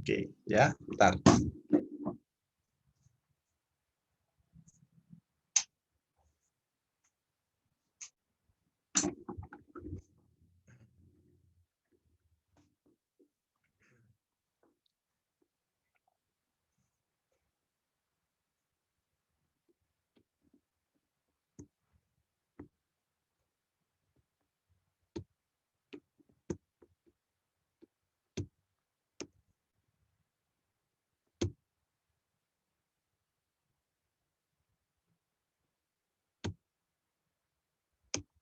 Oke, ya, bentar.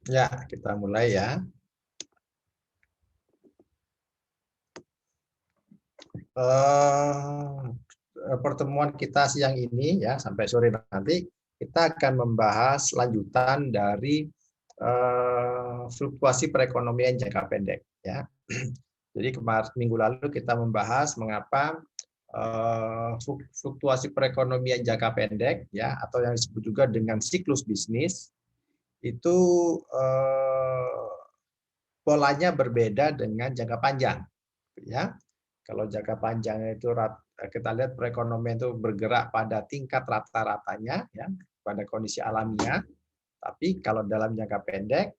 Ya, kita mulai ya. Pertemuan kita siang ini ya sampai sore nanti kita akan membahas lanjutan dari fluktuasi perekonomian jangka pendek ya. Jadi kemarin minggu lalu kita membahas mengapa fluktuasi perekonomian jangka pendek ya atau yang disebut juga dengan siklus bisnis itu polanya berbeda dengan jangka panjang ya. Kalau jangka panjang itu kita lihat perekonomian itu bergerak pada tingkat rata-ratanya ya, pada kondisi alamiah. Tapi kalau dalam jangka pendek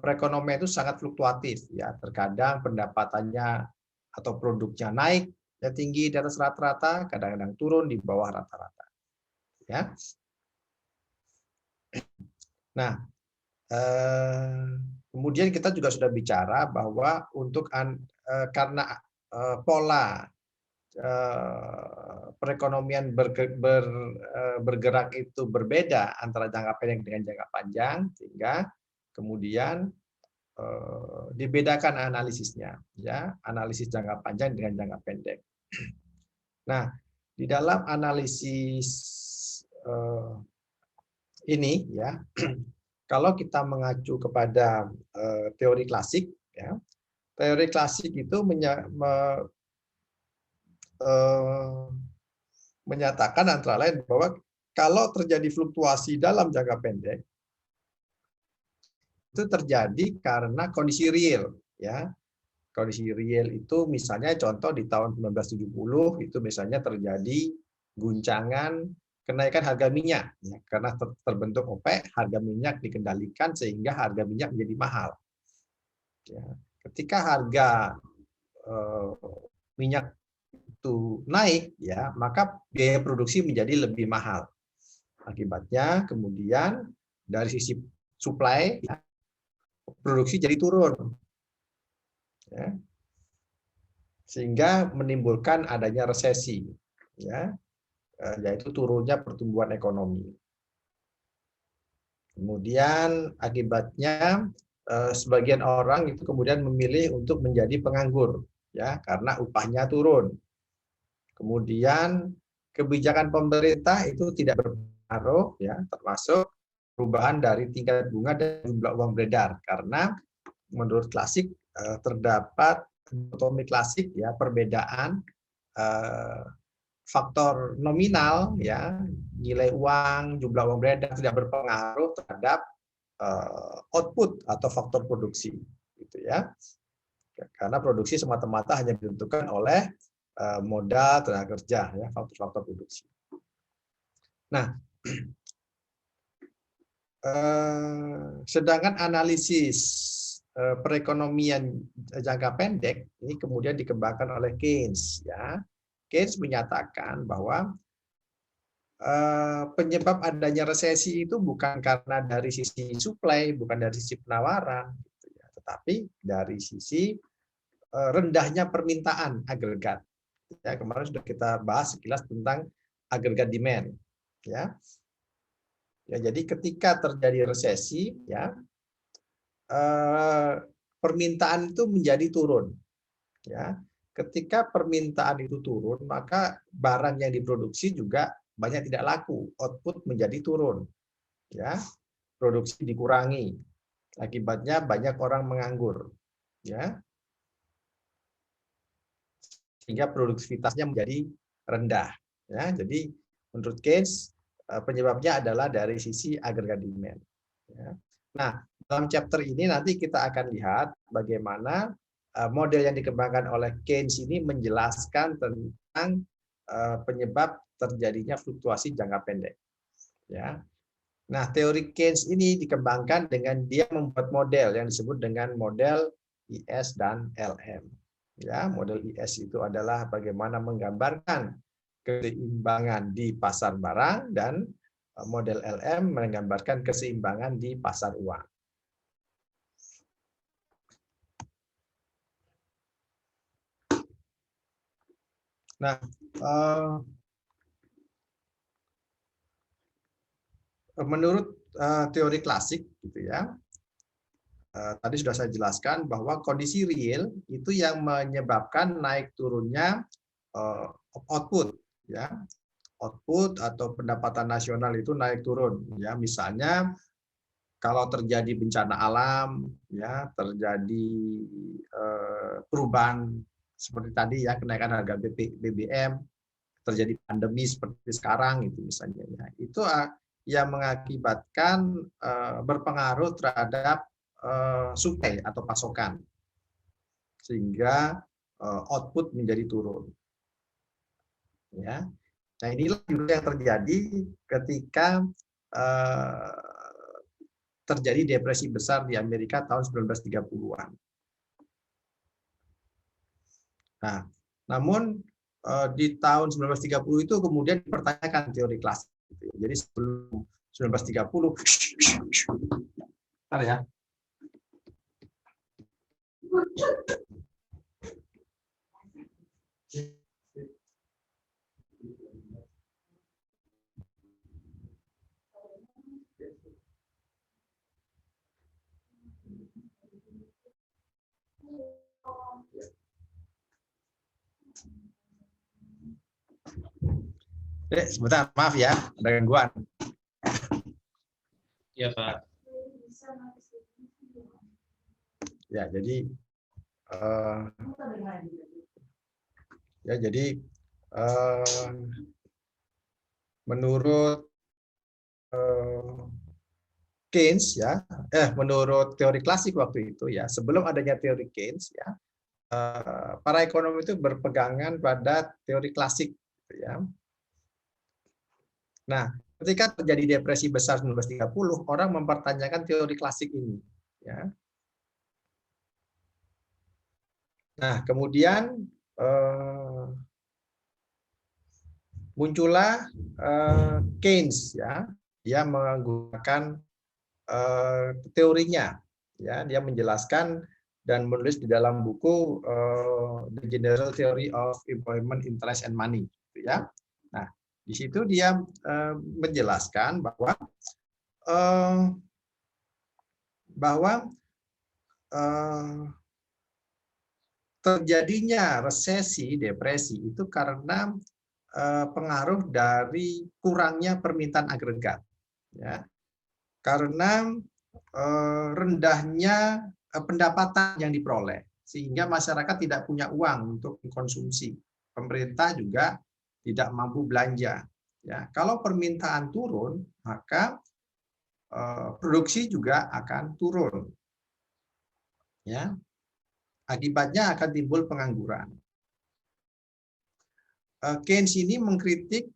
perekonomian itu sangat fluktuatif ya. Terkadang pendapatannya atau produknya naik ya tinggi di atas rata-rata, kadang-kadang turun di bawah rata-rata. Ya. Nah, kemudian kita juga sudah bicara bahwa untuk karena pola perekonomian bergerak itu berbeda antara jangka pendek dengan jangka panjang, sehingga kemudian dibedakan analisisnya, ya analisis jangka panjang dengan jangka pendek. Nah, di dalam analisis ini, ya kalau kita mengacu kepada teori klasik, ya teori klasik itu menyatakan antara lain bahwa kalau terjadi fluktuasi dalam jangka pendek itu terjadi karena kondisi real ya. Kondisi real itu misalnya contoh di tahun 1970 itu misalnya terjadi guncangan kenaikan harga minyak ya, karena terbentuk OPEC, harga minyak dikendalikan sehingga harga minyak menjadi mahal. Ya, ketika harga minyak itu naik ya, maka biaya produksi menjadi lebih mahal. Akibatnya kemudian dari sisi supply ya, produksi jadi turun. Ya. Sehingga menimbulkan adanya resesi ya, yaitu turunnya pertumbuhan ekonomi. Kemudian akibatnya sebagian orang itu kemudian memilih untuk menjadi penganggur ya karena upahnya turun. Kemudian kebijakan pemerintah itu tidak berpengaruh ya, termasuk perubahan dari tingkat bunga dan jumlah uang beredar karena menurut klasik terdapat dikotomi klasik ya, perbedaan faktor nominal ya, nilai uang, jumlah uang beredar tidak berpengaruh terhadap output atau faktor produksi gitu ya. Karena produksi semata-mata hanya ditentukan oleh modal, tenaga kerja ya, faktor-faktor produksi. Nah, sedangkan analisis perekonomian jangka pendek ini kemudian dikembangkan oleh Keynes ya. Keynes menyatakan bahwa penyebab adanya resesi itu bukan karena dari sisi supply, bukan dari sisi penawaran, gitu ya, tetapi dari sisi rendahnya permintaan agregat. Ya, kemarin sudah kita bahas sekilas tentang agregat demand. Ya, ya jadi ketika terjadi resesi, ya permintaan itu menjadi turun. Ya, ketika permintaan itu turun, maka barang yang diproduksi juga banyak tidak laku, output menjadi turun. Ya, produksi dikurangi. Akibatnya banyak orang menganggur. Ya. Sehingga produktivitasnya menjadi rendah. Ya, jadi menurut Keynes penyebabnya adalah dari sisi agregat demand. Ya. Nah, dalam chapter ini nanti kita akan lihat bagaimana model yang dikembangkan oleh Keynes ini menjelaskan tentang penyebab terjadinya fluktuasi jangka pendek. Ya. Nah, teori Keynes ini dikembangkan dengan dia membuat model yang disebut dengan model IS dan LM. Ya, model IS itu adalah bagaimana menggambarkan keseimbangan di pasar barang, dan model LM menggambarkan keseimbangan di pasar uang. Nah, menurut teori klasik, gitu ya, tadi sudah saya jelaskan bahwa kondisi real itu yang menyebabkan naik turunnya output, ya, output atau pendapatan nasional itu naik turun, ya. Misalnya kalau terjadi bencana alam, ya, terjadi perubahan seperti tadi, ya, kenaikan harga BBM, terjadi pandemi seperti sekarang itu misalnya, ya, itu yang mengakibatkan berpengaruh terhadap suplai atau pasokan, sehingga output menjadi turun. Ya, nah inilah juga yang terjadi ketika terjadi depresi besar di Amerika tahun 1930-an. Nah, namun di tahun 1930 itu kemudian dipertanyakan teori klasik. Jadi sebelum 1930, bentar ya. Sebentar, maaf ya, ada gangguan. Ya, Pak. Ya, jadi menurut Keynes, ya, menurut teori klasik waktu itu, ya, sebelum adanya teori Keynes, ya, para ekonom itu berpegangan pada teori klasik, gitu ya. Nah, ketika terjadi depresi besar 1930, orang mempertanyakan teori klasik ini, ya. Nah, kemudian muncullah Keynes, ya, dia menggunakan teorinya, ya, dia menjelaskan dan menulis di dalam buku The General Theory of Employment, Interest and Money, gitu ya. Nah, di situ dia menjelaskan bahwa terjadinya resesi, depresi itu karena pengaruh dari kurangnya permintaan agregat, ya, karena rendahnya pendapatan yang diperoleh, sehingga masyarakat tidak punya uang untuk mengkonsumsi. Pemerintah juga tidak mampu belanja. Ya, kalau permintaan turun, maka produksi juga akan turun. Ya, akibatnya akan timbul pengangguran. Keynes ini mengkritik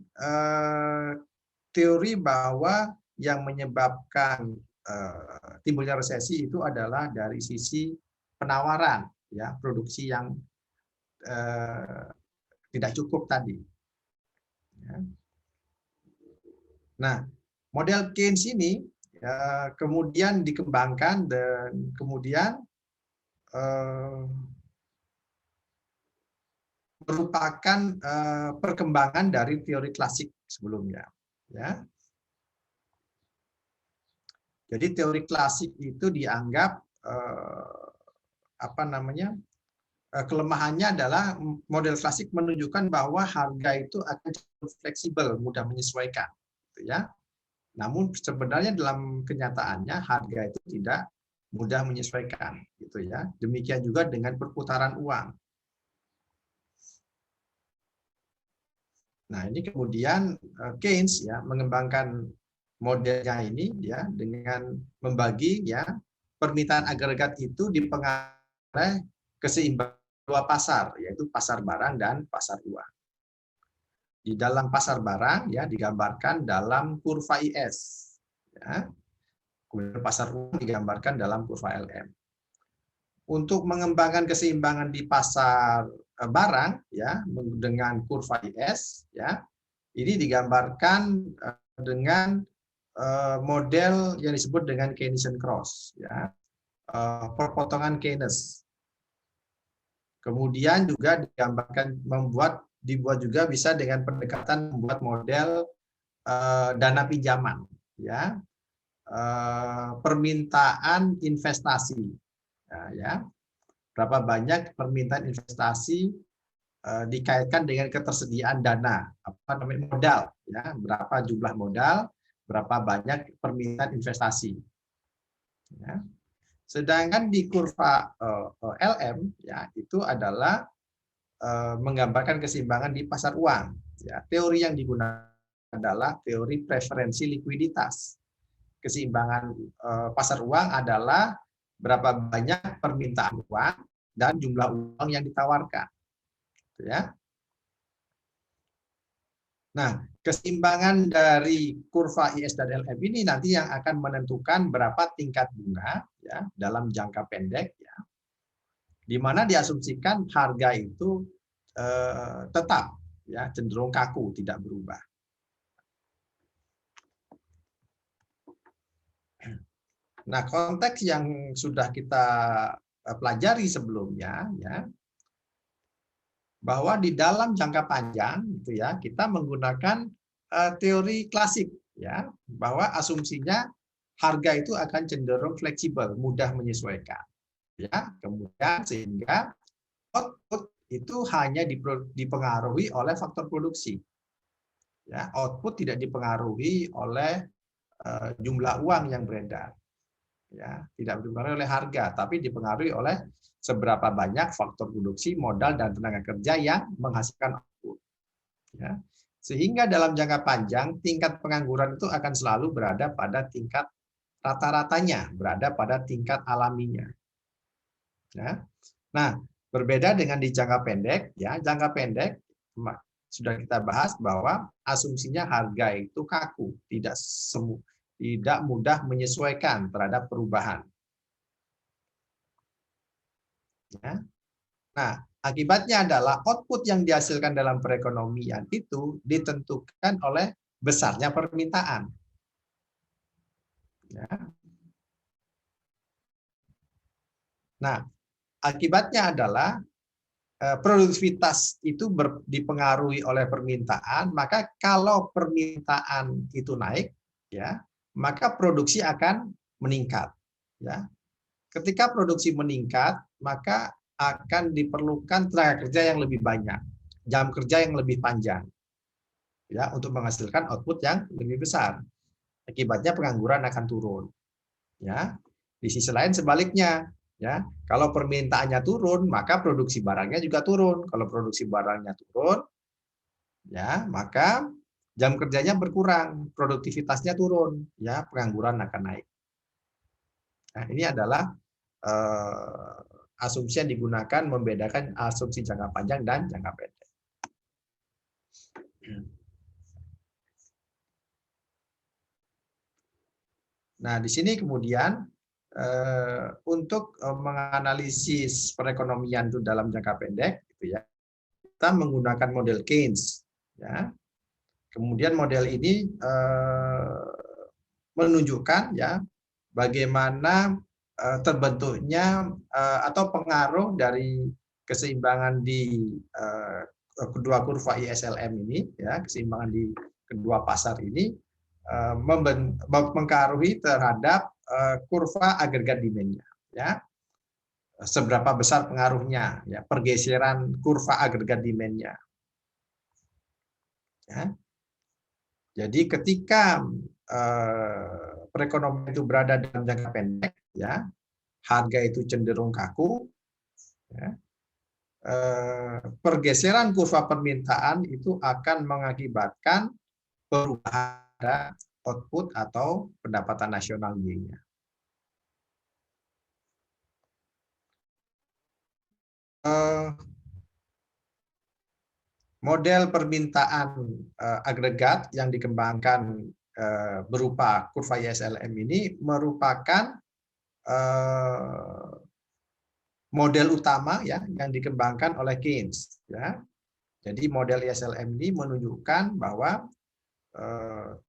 teori bahwa yang menyebabkan timbulnya resesi itu adalah dari sisi penawaran, ya, produksi yang tidak cukup tadi. Ya. Nah, model Keynes ini kemudian dikembangkan dan kemudian merupakan perkembangan dari teori klasik sebelumnya. Ya. Jadi teori klasik itu dianggap kelemahannya adalah model klasik menunjukkan bahwa harga itu akan fleksibel, mudah menyesuaikan, gitu ya. Namun sebenarnya dalam kenyataannya harga itu tidak mudah menyesuaikan, gitu ya. Demikian juga dengan perputaran uang. Nah, ini kemudian Keynes, ya, mengembangkan modelnya ini, ya, dengan membagi, ya, permintaan agregat itu dipengaruhi oleh keseimbangan dua pasar, yaitu pasar barang dan pasar uang. Di dalam pasar barang ya digambarkan dalam kurva IS, ya. Kemudian pasar uang digambarkan dalam kurva LM. Untuk mengembangkan keseimbangan di pasar barang ya dengan kurva IS ya, ini digambarkan dengan model yang disebut dengan Keynesian cross ya, perpotongan Keynes. Kemudian juga digambarkan dibuat juga bisa dengan pendekatan membuat model dana pinjaman ya, permintaan investasi ya, berapa banyak permintaan investasi dikaitkan dengan ketersediaan dana, apa namanya, modal ya, berapa jumlah modal, berapa banyak permintaan investasi ya. Sedangkan di kurva LM ya itu adalah menggambarkan keseimbangan di pasar uang ya. Teori yang digunakan adalah teori preferensi likuiditas. Keseimbangan pasar uang adalah berapa banyak permintaan uang dan jumlah uang yang ditawarkan ya. Nah, keseimbangan dari kurva IS dan LM ini nanti yang akan menentukan berapa tingkat bunga ya dalam jangka pendek ya, di mana diasumsikan harga itu tetap ya cenderung kaku, tidak berubah. Nah, konteks yang sudah kita pelajari sebelumnya ya, bahwa di dalam jangka panjang gitu ya kita menggunakan teori klasik ya, bahwa asumsinya harga itu akan cenderung fleksibel, mudah menyesuaikan ya. Kemudian sehingga output itu hanya dipengaruhi oleh faktor produksi ya, output tidak dipengaruhi oleh jumlah uang yang beredar ya, tidak dipengaruhi oleh harga, tapi dipengaruhi oleh seberapa banyak faktor produksi, modal, dan tenaga kerja yang menghasilkan output. Ya. Sehingga dalam jangka panjang, tingkat pengangguran itu akan selalu berada pada tingkat rata-ratanya, berada pada tingkat alaminya. Ya. Nah, berbeda dengan di jangka pendek, ya jangka pendek sudah kita bahas bahwa asumsinya harga itu kaku, tidak mudah menyesuaikan terhadap perubahan. Ya. Nah, akibatnya adalah output yang dihasilkan dalam perekonomian itu ditentukan oleh besarnya permintaan. Ya. Nah, akibatnya adalah produktivitas itu dipengaruhi oleh permintaan, maka kalau permintaan itu naik, ya, maka produksi akan meningkat. Ya. Ketika produksi meningkat, maka akan diperlukan tenaga kerja yang lebih banyak, jam kerja yang lebih panjang, ya, untuk menghasilkan output yang lebih besar. Akibatnya pengangguran akan turun. Ya, di sisi lain sebaliknya, ya, kalau permintaannya turun, maka produksi barangnya juga turun. Kalau produksi barangnya turun, ya, maka jam kerjanya berkurang, produktivitasnya turun, ya, pengangguran akan naik. Nah, ini adalah asumsi yang digunakan membedakan asumsi jangka panjang dan jangka pendek. Nah, di sini kemudian untuk menganalisis perekonomian itu dalam jangka pendek, gitu ya, kita menggunakan model Keynes. Ya. Kemudian model ini menunjukkan ya bagaimana terbentuknya atau pengaruh dari keseimbangan di kedua kurva ISLM ini, ya, keseimbangan di kedua pasar ini mempengaruhi terhadap kurva agregat demand-nya, ya. Seberapa besar pengaruhnya, ya, pergeseran kurva agregat demand-nya. Ya. Jadi ketika perekonomian itu berada dalam jangka pendek, ya, harga itu cenderung kaku, ya, pergeseran kurva permintaan itu akan mengakibatkan perubahan output atau pendapatan nasional Y-nya. model permintaan agregat yang dikembangkan berupa kurva ISLM ini merupakan model utama ya yang dikembangkan oleh Keynes ya. Jadi model ISLM ini menunjukkan bahwa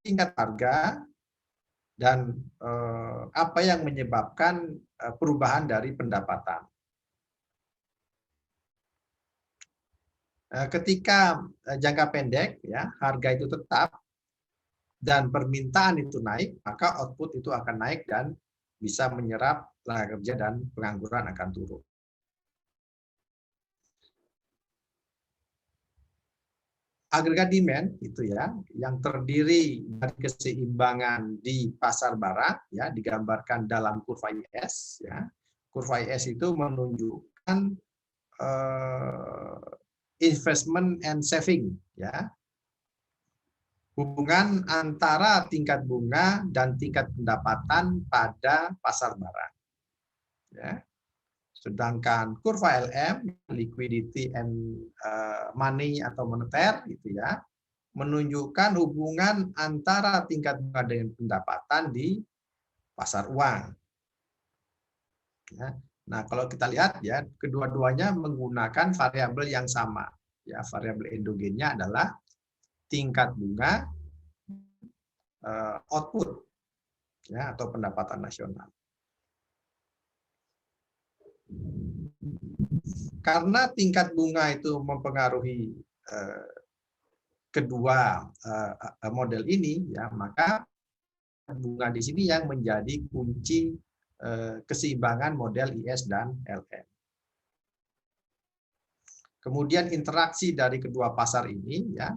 tingkat harga dan apa yang menyebabkan perubahan dari pendapatan. Ketika jangka pendek ya harga itu tetap dan permintaan itu naik, maka output itu akan naik dan bisa menyerap tenaga kerja dan pengangguran akan turun. Agregat demand itu ya yang terdiri dari keseimbangan di pasar barang ya digambarkan dalam kurva IS ya. Kurva IS itu menunjukkan investment and saving ya. Hubungan antara tingkat bunga dan tingkat pendapatan pada pasar barang. Ya. Sedangkan kurva LM, liquidity and money atau moneter, gitu ya, menunjukkan hubungan antara tingkat bunga dengan pendapatan di pasar uang. Ya. Nah, kalau kita lihat ya, kedua-duanya menggunakan variabel yang sama. Ya, variabel endogennya adalah tingkat bunga output ya atau pendapatan nasional. Karena tingkat bunga itu mempengaruhi kedua model ini, ya maka bunga di sini yang menjadi kunci keseimbangan model IS dan LM. Kemudian interaksi dari kedua pasar ini, ya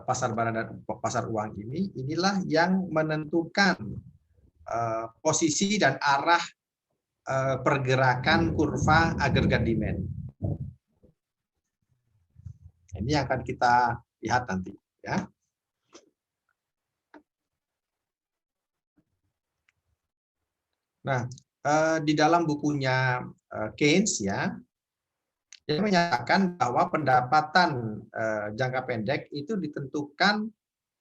pasar barang dan pasar uang ini, inilah yang menentukan posisi dan arah pergerakan kurva agregat demand. Ini yang akan kita lihat nanti, ya. Nah, di dalam bukunya Keynes ya, dia menyatakan bahwa pendapatan jangka pendek itu ditentukan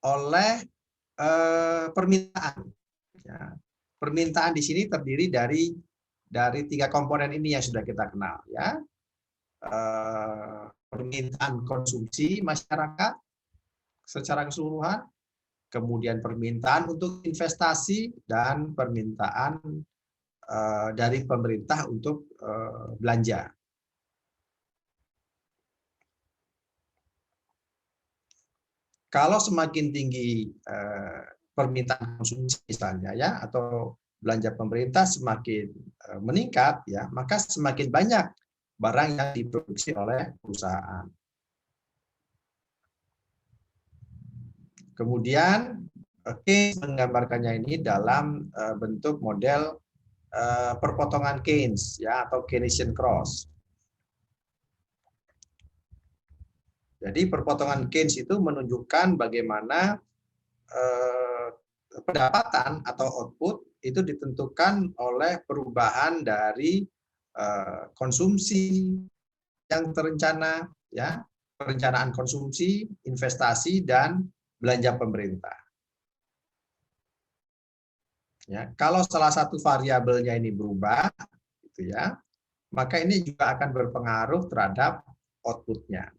oleh permintaan. Ya. Permintaan di sini terdiri dari tiga komponen ini yang sudah kita kenal, ya. Permintaan konsumsi masyarakat secara keseluruhan, kemudian permintaan untuk investasi, dan permintaan dari pemerintah untuk belanja. Kalau semakin tinggi permintaan konsumsi misalnya ya, atau belanja pemerintah semakin meningkat ya, maka semakin banyak barang yang diproduksi oleh perusahaan. Kemudian Keynes menggambarkannya ini dalam bentuk model perpotongan Keynes ya, atau Keynesian cross. Jadi perpotongan Keynes itu menunjukkan bagaimana pendapatan atau output itu ditentukan oleh perubahan dari konsumsi yang terencana, ya, perencanaan konsumsi, investasi, dan belanja pemerintah. Ya, kalau salah satu variabelnya ini berubah, gitu ya, maka ini juga akan berpengaruh terhadap outputnya.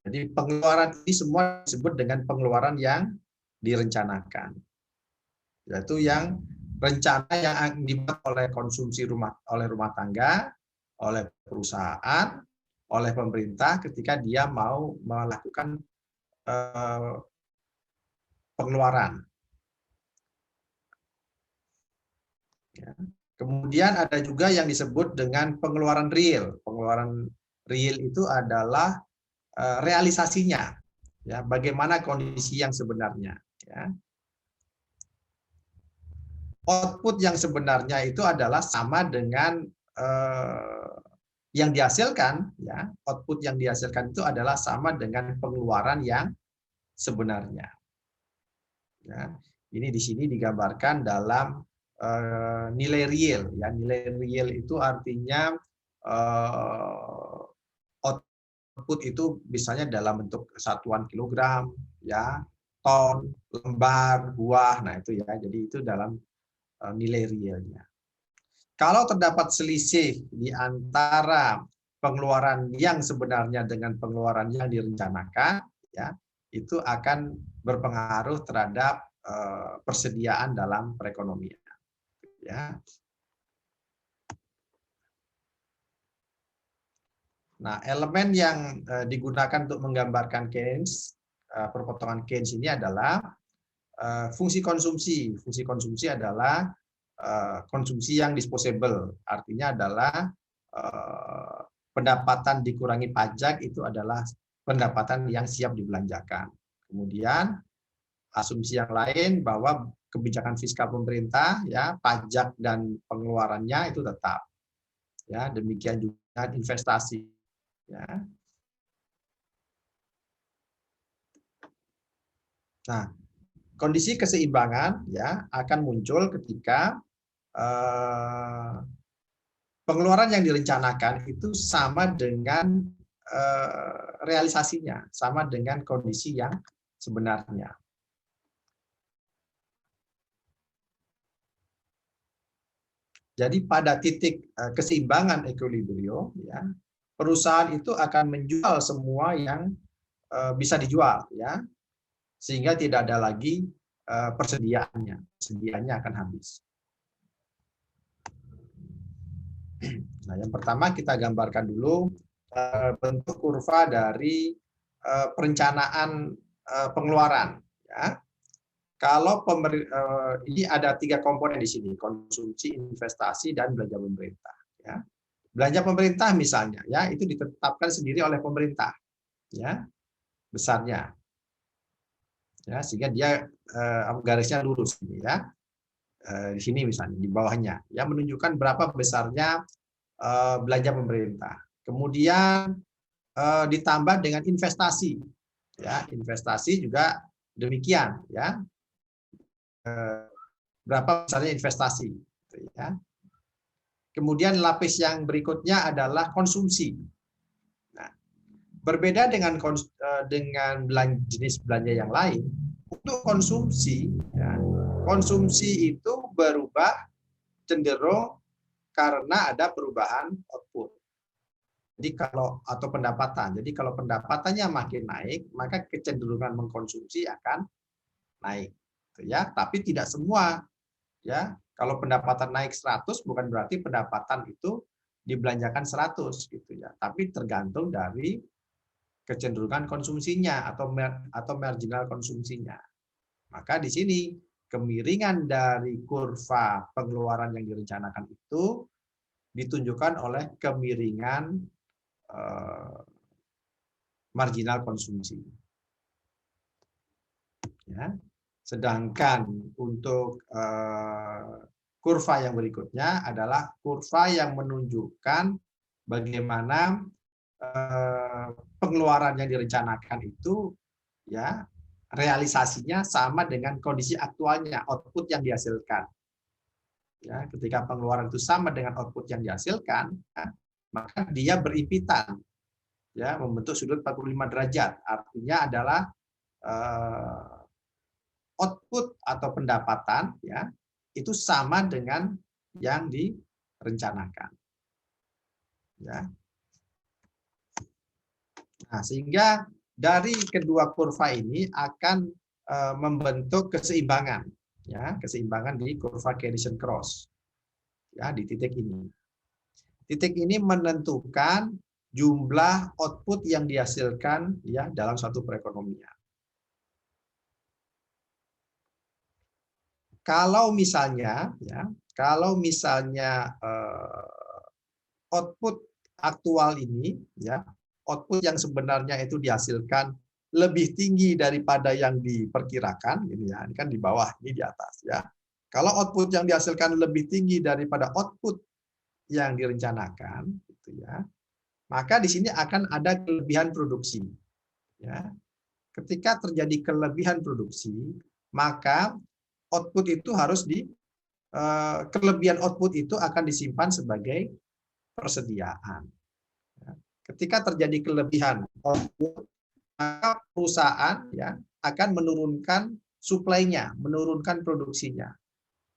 Jadi pengeluaran ini semua disebut dengan pengeluaran yang direncanakan, yaitu yang rencana yang dibuat oleh konsumsi oleh rumah tangga, oleh perusahaan, oleh pemerintah ketika dia mau melakukan pengeluaran. Ya. Kemudian ada juga yang disebut dengan pengeluaran real. Pengeluaran real itu adalah realisasinya, ya, bagaimana kondisi yang sebenarnya. Ya. Output yang sebenarnya itu adalah sama dengan yang dihasilkan, ya. Output yang dihasilkan itu adalah sama dengan pengeluaran yang sebenarnya. Ya. Ini di sini digambarkan dalam nilai real. Ya, nilai real itu artinya output itu misalnya dalam bentuk satuan kilogram, ya, ton, lembar, buah. Nah itu ya. Jadi itu dalam nilai realnya. Kalau terdapat selisih di antara pengeluaran yang sebenarnya dengan pengeluaran yang direncanakan, ya, itu akan berpengaruh terhadap persediaan dalam perekonomian. Ya. Nah, elemen yang digunakan untuk menggambarkan Keynes, perpotongan Keynes ini adalah fungsi konsumsi. Fungsi konsumsi adalah konsumsi yang disposable, artinya adalah pendapatan dikurangi pajak itu adalah pendapatan yang siap dibelanjakan. Kemudian asumsi yang lain bahwa kebijakan fiskal pemerintah, ya, pajak dan pengeluarannya itu tetap. Ya, demikian juga investasi. Ya. Nah, kondisi keseimbangan ya akan muncul ketika pengeluaran yang direncanakan itu sama dengan realisasinya, sama dengan kondisi yang sebenarnya. Jadi pada titik keseimbangan equilibrium, ya, perusahaan itu akan menjual semua yang bisa dijual, ya, sehingga tidak ada lagi persediaannya akan habis. Nah, yang pertama kita gambarkan dulu bentuk kurva dari perencanaan pengeluaran. Ya. Kalau ini ada 3 komponen di sini, konsumsi, investasi, dan belanja pemerintah. Ya. Belanja pemerintah misalnya, ya itu ditetapkan sendiri oleh pemerintah, ya besarnya, ya sehingga dia garisnya lurus, ya di sini misalnya di bawahnya, ya menunjukkan berapa besarnya belanja pemerintah. Kemudian ditambah dengan investasi, ya investasi juga demikian, ya berapa besarnya investasi, ya. Kemudian lapis yang berikutnya adalah konsumsi. Nah, berbeda dengan jenis belanja yang lain, untuk konsumsi, ya, konsumsi itu berubah cenderung karena ada perubahan output. Jadi atau pendapatan. Jadi kalau pendapatannya makin naik, maka kecenderungan mengkonsumsi akan naik, ya. Tapi tidak semua, ya. Kalau pendapatan naik 100 bukan berarti pendapatan itu dibelanjakan 100 gitu ya. Tapi tergantung dari kecenderungan konsumsinya atau marginal konsumsinya. Maka di sini kemiringan dari kurva pengeluaran yang direncanakan itu ditunjukkan oleh kemiringan marginal konsumsi. Ya. Sedangkan untuk kurva yang berikutnya adalah kurva yang menunjukkan bagaimana pengeluaran yang direncanakan itu, ya realisasinya sama dengan kondisi aktualnya, output yang dihasilkan. Ya, ketika pengeluaran itu sama dengan output yang dihasilkan, ya, maka dia berimpitan, ya membentuk sudut 45 derajat. Artinya adalah output atau pendapatan, ya itu sama dengan yang direncanakan. Ya. Nah, sehingga dari kedua kurva ini akan membentuk keseimbangan, ya keseimbangan di kurva Keynesian-Cross, ya di titik ini. Titik ini menentukan jumlah output yang dihasilkan, ya dalam suatu perekonomian. Kalau misalnya, ya kalau misalnya output aktual ini, ya output yang sebenarnya itu dihasilkan lebih tinggi daripada yang diperkirakan, ini ya, ini kan di bawah, ini di atas, ya. Kalau output yang dihasilkan lebih tinggi daripada output yang direncanakan, gitu ya, maka di sini akan ada kelebihan produksi. Ya. Ketika terjadi kelebihan produksi, maka output itu harus kelebihan output itu akan disimpan sebagai persediaan. Ketika terjadi kelebihan output, maka perusahaan ya akan menurunkan suplainya, menurunkan produksinya,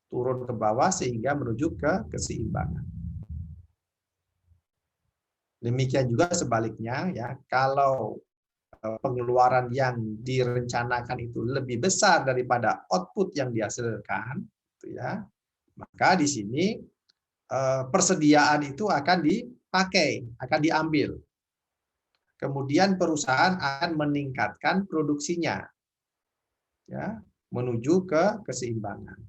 turun ke bawah sehingga menuju ke keseimbangan. Demikian juga sebaliknya ya, kalau pengeluaran yang direncanakan itu lebih besar daripada output yang dihasilkan, gitu ya, maka di sini persediaan itu akan dipakai, akan diambil. Kemudian perusahaan akan meningkatkan produksinya, ya, menuju ke keseimbangan.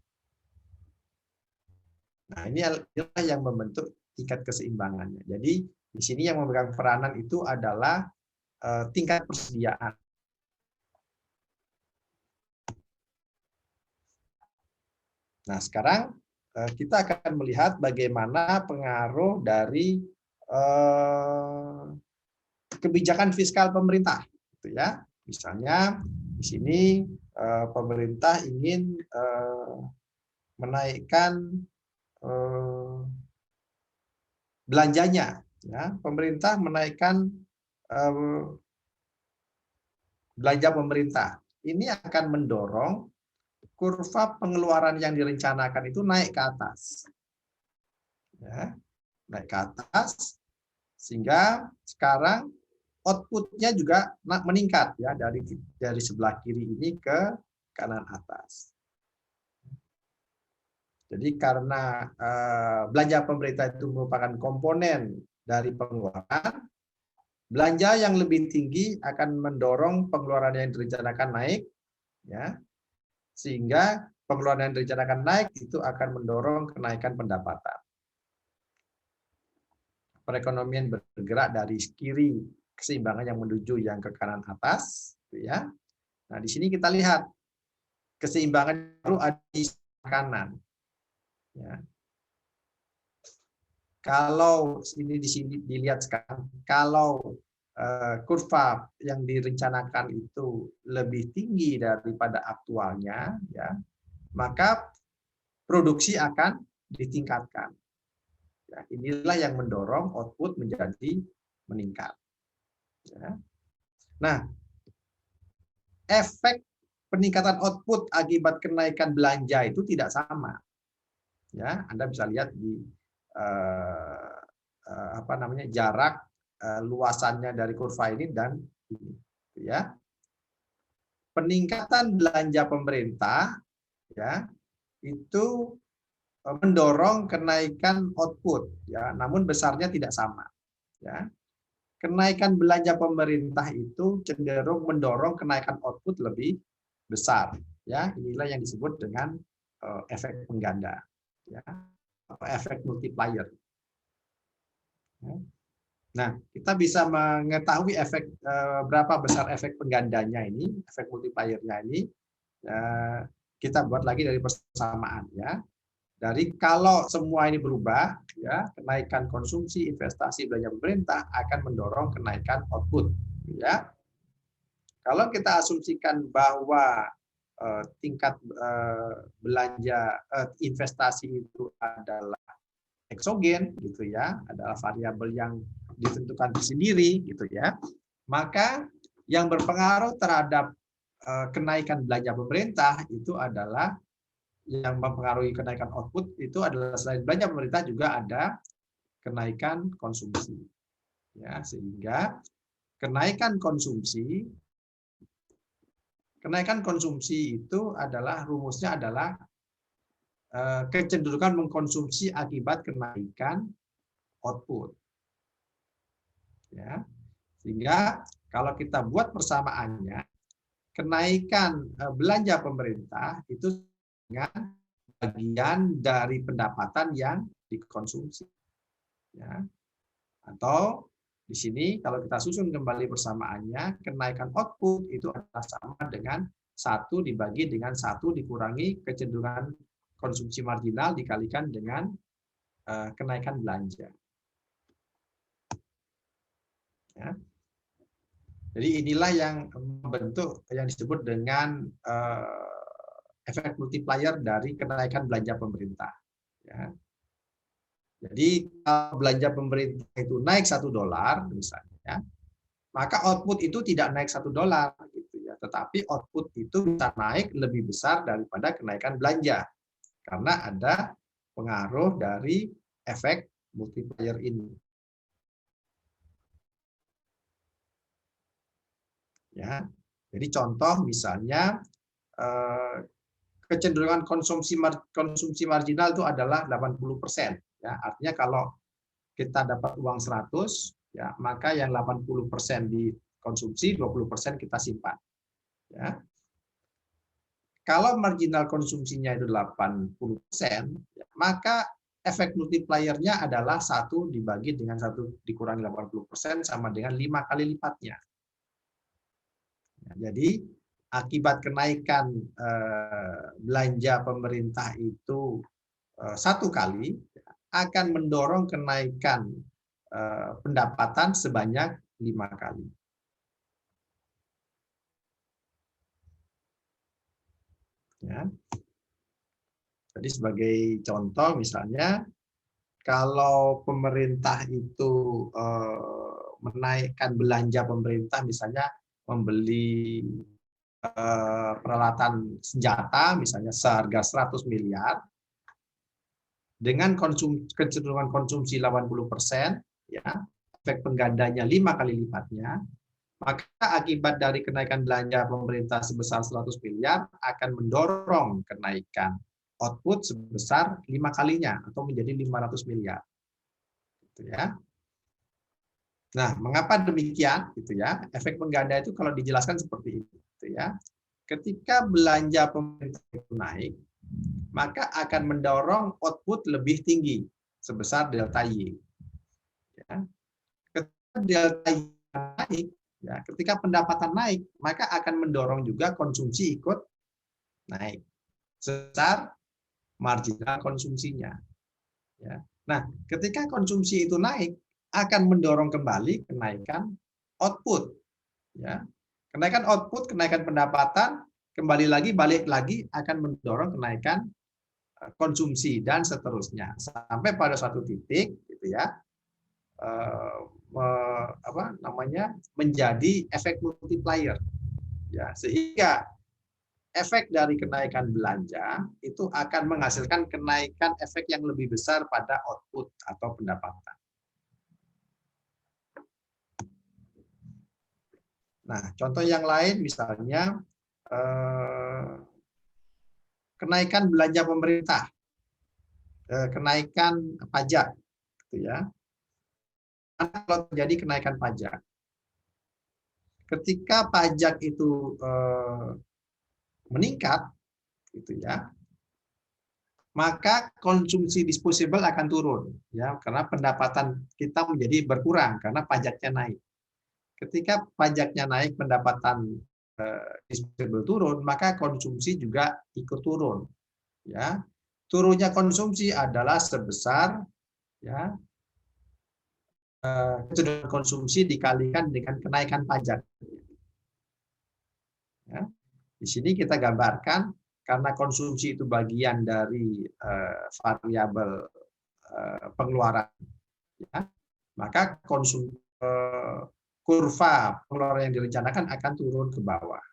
Nah, ini adalah yang membentuk tingkat keseimbangannya. Jadi di sini yang memegang peranan itu adalah tingkat persediaan. Nah, sekarang kita akan melihat bagaimana pengaruh dari kebijakan fiskal pemerintah, gitu ya. Misalnya di sini pemerintah ingin menaikkan belanjanya, ya. Pemerintah menaikkan belanja pemerintah. Ini akan mendorong kurva pengeluaran yang direncanakan itu naik ke atas, ya, naik ke atas, sehingga sekarang outputnya juga meningkat ya dari sebelah kiri ini ke kanan atas. Jadi karena belanja pemerintah itu merupakan komponen dari pengeluaran, belanja yang lebih tinggi akan mendorong pengeluaran yang direncanakan naik, ya, sehingga pengeluaran yang direncanakan naik itu akan mendorong kenaikan pendapatan. Perekonomian bergerak dari kiri keseimbangan yang menuju yang ke kanan atas, ya. Nah, di sini kita lihat keseimbangan baru ada di kanan. Ya. Kalau ini di sini dilihat sekarang, kalau kurva yang direncanakan itu lebih tinggi daripada aktualnya, ya, maka produksi akan ditingkatkan. Ya, inilah yang mendorong output menjadi meningkat. Ya. Nah, efek peningkatan output akibat kenaikan belanja itu tidak sama. Ya, Anda bisa lihat di jarak luasannya dari kurva ini dan ini, ya. Peningkatan belanja pemerintah, ya, itu mendorong kenaikan output, ya, namun besarnya tidak sama, ya. Kenaikan belanja pemerintah itu cenderung mendorong kenaikan output lebih besar, ya. Inilah yang disebut dengan efek pengganda, ya, atau efek multiplier. Nah, kita bisa mengetahui efek berapa besar efek penggandanya ini, efek multipliernya ini. Kita buat lagi dari persamaan, ya. Dari kalau semua ini berubah, ya, kenaikan konsumsi, investasi, belanja pemerintah akan mendorong kenaikan output, ya. Kalau kita asumsikan bahwa tingkat belanja investasi itu adalah eksogen, gitu ya, adalah variabel yang ditentukan sendiri, gitu ya, maka yang berpengaruh terhadap kenaikan belanja pemerintah itu adalah yang mempengaruhi kenaikan output itu adalah selain belanja pemerintah juga ada kenaikan konsumsi, ya, sehingga kenaikan konsumsi itu adalah rumusnya adalah kecenderungan mengkonsumsi akibat kenaikan output, ya, sehingga kalau kita buat persamaannya, kenaikan belanja pemerintah itu dengan bagian dari pendapatan yang dikonsumsi, ya. Atau di sini kalau kita susun kembali persamaannya, kenaikan output itu adalah sama dengan 1 dibagi dengan 1 dikurangi kecenderungan konsumsi marginal dikalikan dengan kenaikan belanja. Ya. Jadi inilah yang membentuk yang disebut dengan efek multiplier dari kenaikan belanja pemerintah. Ya. Jadi kalau belanja pemerintah itu naik $1 misalnya, maka output itu tidak naik $1 gitu ya, tetapi output itu bisa naik lebih besar daripada kenaikan belanja karena ada pengaruh dari efek multiplier ini. Ya, jadi contoh misalnya kecenderungan konsumsi marginal itu adalah 80%. Ya, artinya kalau kita dapat uang 100, ya, maka yang 80% dikonsumsi, 20% kita simpan. Ya. Kalau marginal konsumsinya itu 80%, ya, maka efek multipliernya adalah 1 dibagi dengan 1 dikurangi 80% sama dengan 5 kali lipatnya. Ya, jadi akibat kenaikan belanja pemerintah itu 1 kali, akan mendorong kenaikan pendapatan sebanyak 5 kali. Ya. Jadi sebagai contoh misalnya, kalau pemerintah itu menaikkan belanja pemerintah, misalnya membeli peralatan senjata, misalnya seharga 100 miliar, dengan kecenderungan konsumsi 80%, ya, efek penggandanya 5 kali lipatnya, maka akibat dari kenaikan belanja pemerintah sebesar 100 miliar akan mendorong kenaikan output sebesar 5 kalinya atau menjadi 500 miliar. Gitu ya. Nah, mengapa demikian? Gitu ya. Efek pengganda itu kalau dijelaskan seperti itu. Gitu ya. Ketika belanja pemerintah itu naik, maka akan mendorong output lebih tinggi sebesar delta Y. Ya. Ketika delta Y naik, ya, ketika pendapatan naik, maka akan mendorong juga konsumsi ikut naik sebesar marginal konsumsinya. Ya. Nah, ketika konsumsi itu naik, akan mendorong kembali kenaikan output. Ya. Kenaikan output, kenaikan pendapatan, kembali lagi, balik lagi akan mendorong kenaikan konsumsi dan seterusnya sampai pada suatu titik, gitu ya, menjadi efek multiplier. Ya, sehingga efek dari kenaikan belanja itu akan menghasilkan kenaikan efek yang lebih besar pada output atau pendapatan. Nah, contoh yang lain misalnya kenaikan belanja pemerintah, kenaikan pajak, gitu ya. Kalau terjadi kenaikan pajak, ketika pajak itu meningkat, gitu ya, maka konsumsi disposable akan turun, ya, karena pendapatan kita menjadi berkurang karena pajaknya naik. Ketika pajaknya naik, pendapatan disposable turun, maka konsumsi juga ikut turun. Ya, turunnya konsumsi adalah sebesar, ya, kecenderungan konsumsi dikalikan dengan kenaikan pajak. Ya, di sini kita gambarkan karena konsumsi itu bagian dari variabel pengeluaran, ya, maka kurva pengeluaran yang direncanakan akan turun ke bawah.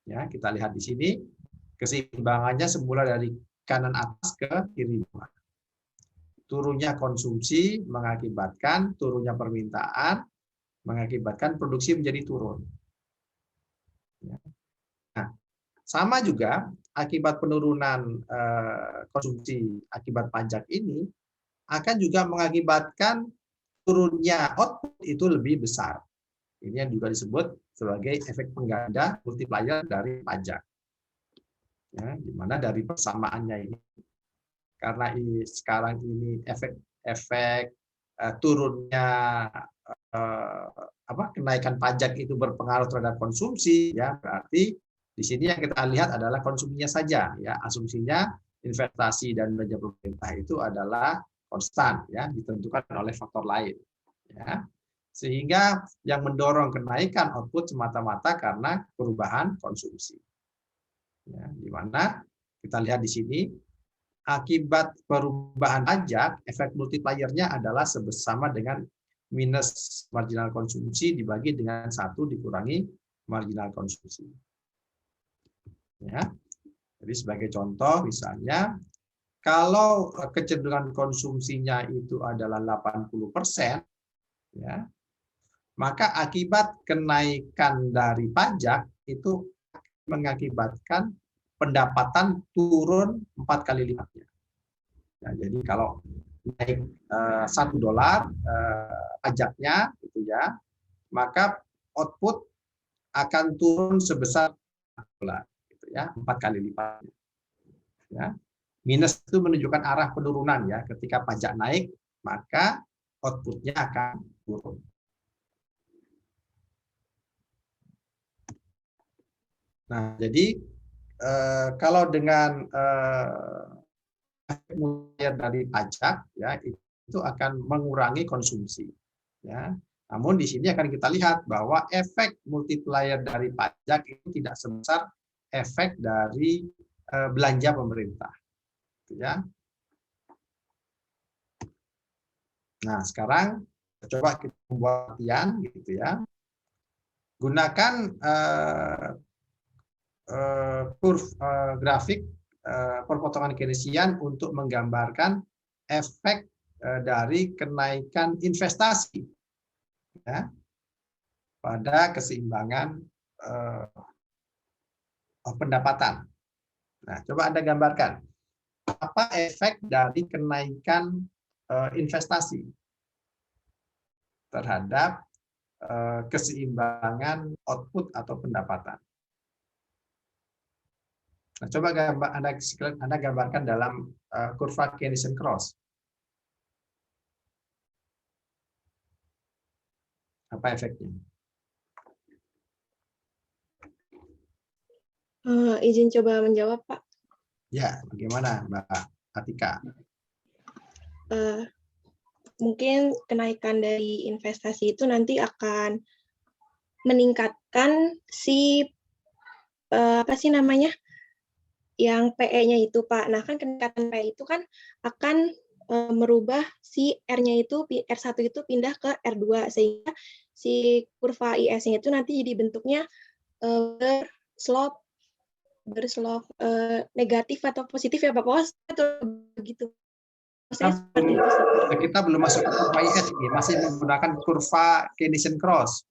Ya, kita lihat di sini keseimbangannya semula dari kanan atas ke kiri bawah. Turunnya konsumsi mengakibatkan turunnya permintaan, mengakibatkan produksi menjadi turun. Nah, sama juga akibat penurunan konsumsi akibat pajak ini akan juga mengakibatkan turunnya output itu lebih besar. Ini yang juga disebut sebagai efek pengganda multiplier dari pajak. Ya, di mana dari persamaannya ini, karena sekarang ini efek turunnya kenaikan pajak itu berpengaruh terhadap konsumsi, ya berarti di sini yang kita lihat adalah konsumsinya saja, ya. Asumsinya investasi dan belanja pemerintah itu adalah konstan, ya, ditentukan oleh faktor lain, ya. Sehingga yang mendorong kenaikan output semata-mata karena perubahan konsumsi. Ya, di mana Kita lihat di sini, akibat perubahan pajak, efek multipliernya adalah sama dengan minus marginal konsumsi dibagi dengan 1 dikurangi marginal konsumsi. Ya. Jadi sebagai contoh, misalnya, kalau kecenderungan konsumsinya itu adalah 80%, ya, maka akibat kenaikan dari pajak itu mengakibatkan pendapatan turun 4 kali lipatnya. Ya, jadi kalau naik $1 pajaknya, gitu ya, maka output akan turun sebesar $4, gitu ya, 4 kali lipat. Ya. Minus itu menunjukkan arah penurunan ya. Ketika pajak naik, maka outputnya akan turun. Nah, jadi kalau dengan multiplier dari pajak ya itu akan mengurangi konsumsi. Ya. Namun di sini akan kita lihat bahwa efek multiplier dari pajak itu tidak sebesar efek dari belanja pemerintah. Ya. Nah, sekarang coba kita membuat latihan gitu ya. Gunakan grafik perpotongan Keynesian untuk menggambarkan efek dari kenaikan investasi ya, pada keseimbangan pendapatan. Nah, coba Anda gambarkan apa efek dari kenaikan investasi terhadap keseimbangan output atau pendapatan. Nah, coba Anda gambarkan dalam kurva Keynesian cross. Apa efeknya? Izin coba menjawab, Pak. Ya, bagaimana Mbak Atika? Mungkin kenaikan dari investasi itu nanti akan meningkatkan si apa sih namanya? Yang PE-nya itu, Pak. Nah, kan kenaikan PE itu kan akan merubah si R-nya itu, R1 itu pindah ke R2, sehingga si kurva IS-nya itu nanti jadi bentuknya berslope negatif atau positif ya Pak Bos, atau begitu. Kita belum masuk ke kurva IS ini, masih menggunakan kurva Keynesian cross.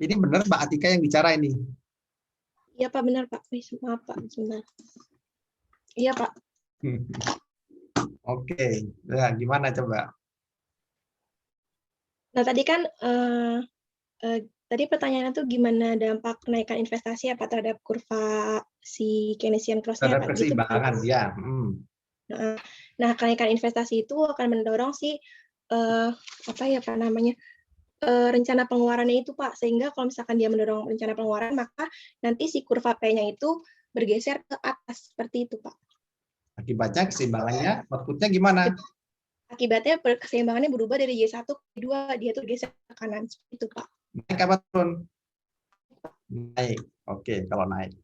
Ini benar Mbak Atika yang bicara ini? Iya Pak, benar Pak. Maaf Pak, sebentar. Iya Pak. Oke, nah, gimana coba? Nah tadi kan tadi pertanyaannya tuh gimana dampak kenaikan investasi apa terhadap kurva si Keynesian cross-nya Terhadap Pak? keseimbangan Gitu, ya. Nah kenaikan investasi itu akan mendorong si apa ya Pak namanya? Rencana pengeluarannya itu Pak, sehingga kalau misalkan dia mendorong rencana pengeluaran, maka nanti si kurva P-nya itu bergeser ke atas, seperti itu Pak. Akibatnya keseimbangannya, outputnya gimana? Akibatnya keseimbangannya berubah dari Y1 ke Y2, dia tuh geser ke kanan, seperti itu Pak. Naik apa turun? Naik. Oke, kalau naik.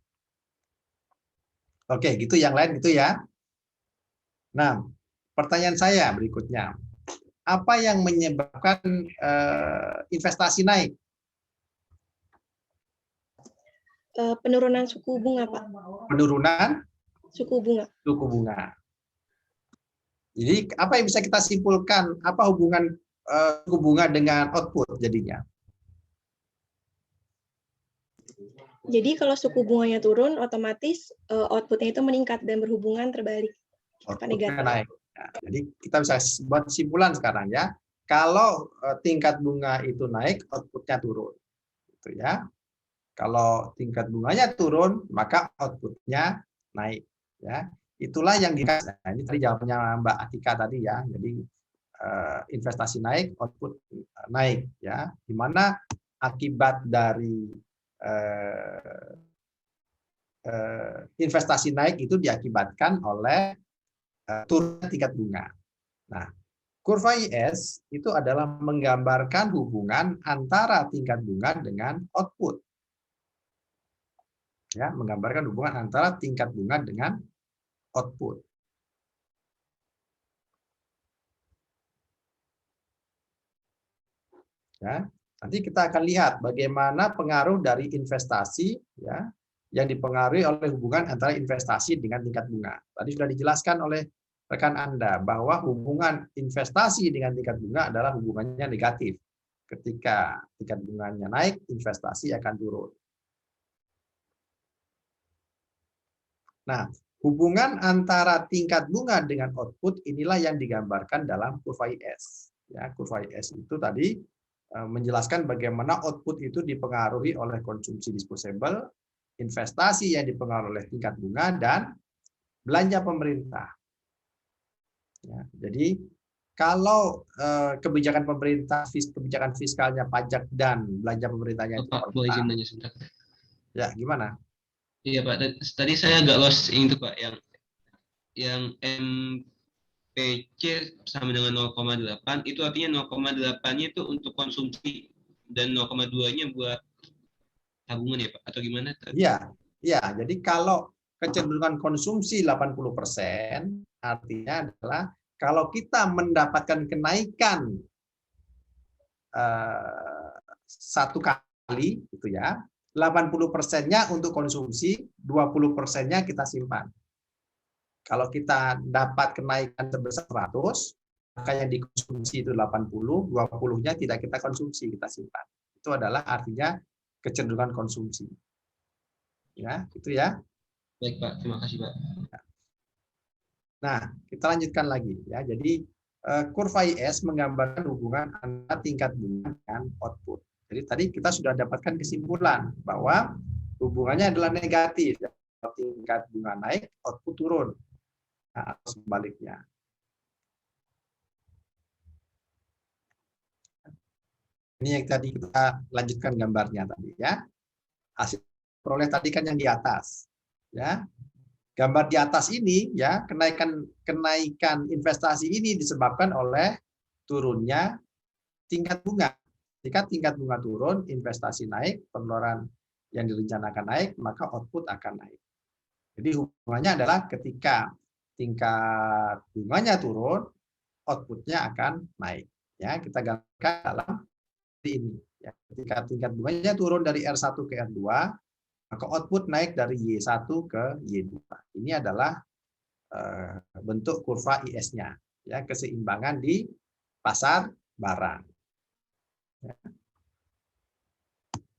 Oke, gitu yang lain gitu ya. Nah, pertanyaan saya berikutnya. Apa yang menyebabkan investasi naik? Penurunan suku bunga, Pak. Penurunan suku bunga. Suku bunga. Jadi apa yang bisa kita simpulkan? Apa hubungan suku bunga dengan output jadinya? Jadi kalau suku bunganya turun, otomatis outputnya itu meningkat dan berhubungan terbalik. Outputnya naik. Nah, jadi kita bisa buat kesimpulan sekarang ya. Kalau tingkat bunga itu naik, outputnya turun. Gitu ya. Kalau tingkat bunganya turun, maka outputnya naik. Ya, itulah yang dikasih. Nah, ini tadi jawabannya Mbak Atika tadi ya. Jadi investasi naik, output naik. Ya, di mana akibat dari investasi naik itu diakibatkan oleh turunnya tingkat bunga. Nah, kurva IS itu adalah menggambarkan hubungan antara tingkat bunga dengan output. Ya, menggambarkan hubungan antara tingkat bunga dengan output. Ya, nanti kita akan lihat bagaimana pengaruh dari investasi, ya, yang dipengaruhi oleh hubungan antara investasi dengan tingkat bunga. Tadi sudah dijelaskan oleh rekan Anda bahwa hubungan investasi dengan tingkat bunga adalah hubungannya negatif. Ketika tingkat bunganya naik, investasi akan turun. Nah, hubungan antara tingkat bunga dengan output inilah yang digambarkan dalam kurva IS. Ya, kurva IS itu tadi menjelaskan bagaimana output itu dipengaruhi oleh konsumsi disposable, investasi yang dipengaruhi oleh tingkat bunga, dan belanja pemerintah. Ya, jadi kalau kebijakan pemerintah, kebijakan fiskalnya, pajak dan belanja pemerintahnya itu Pak, boleh izin konstan, nanya sebentar? ya gimana? Iya Pak, tadi saya agak lost ini tuh Pak, yang MPC sama dengan 0,8 itu artinya 0,8-nya itu untuk konsumsi dan 0,2-nya buat tabungan ya Pak, atau gimana? Iya, iya. Jadi kalau kecenderungan konsumsi 80%, artinya adalah kalau kita mendapatkan kenaikan satu kali, gitu ya, 80%-nya untuk konsumsi, 20%-nya kita simpan. Kalau kita dapat kenaikan sebesar 100, maka yang dikonsumsi itu 80, 20-nya tidak kita konsumsi, kita simpan. Itu adalah artinya kecenderungan konsumsi. Ya, itu ya. Baik Pak, terima kasih Pak. Nah, kita lanjutkan lagi ya. Jadi kurva IS menggambarkan hubungan antara tingkat bunga dan output. Jadi tadi kita sudah dapatkan kesimpulan bahwa hubungannya adalah negatif. Tingkat bunga naik, output turun. Nah, atau sebaliknya. Ini yang tadi kita lanjutkan gambarnya tadi ya. Hasil peroleh tadi kan yang di atas. Ya. Gambar di atas ini ya, kenaikan investasi ini disebabkan oleh turunnya tingkat bunga. Jika tingkat bunga turun, investasi naik, pengeluaran yang direncanakan naik, maka output akan naik. Jadi hubungannya adalah ketika tingkat bunganya turun, outputnya akan naik. Ya, kita gambarkan dalam ini. Ya, ketika tingkat bunganya turun dari R1 ke R2, maka output naik dari Y1 ke Y2. Ini adalah bentuk kurva IS-nya, ya, keseimbangan di pasar barang. Ya.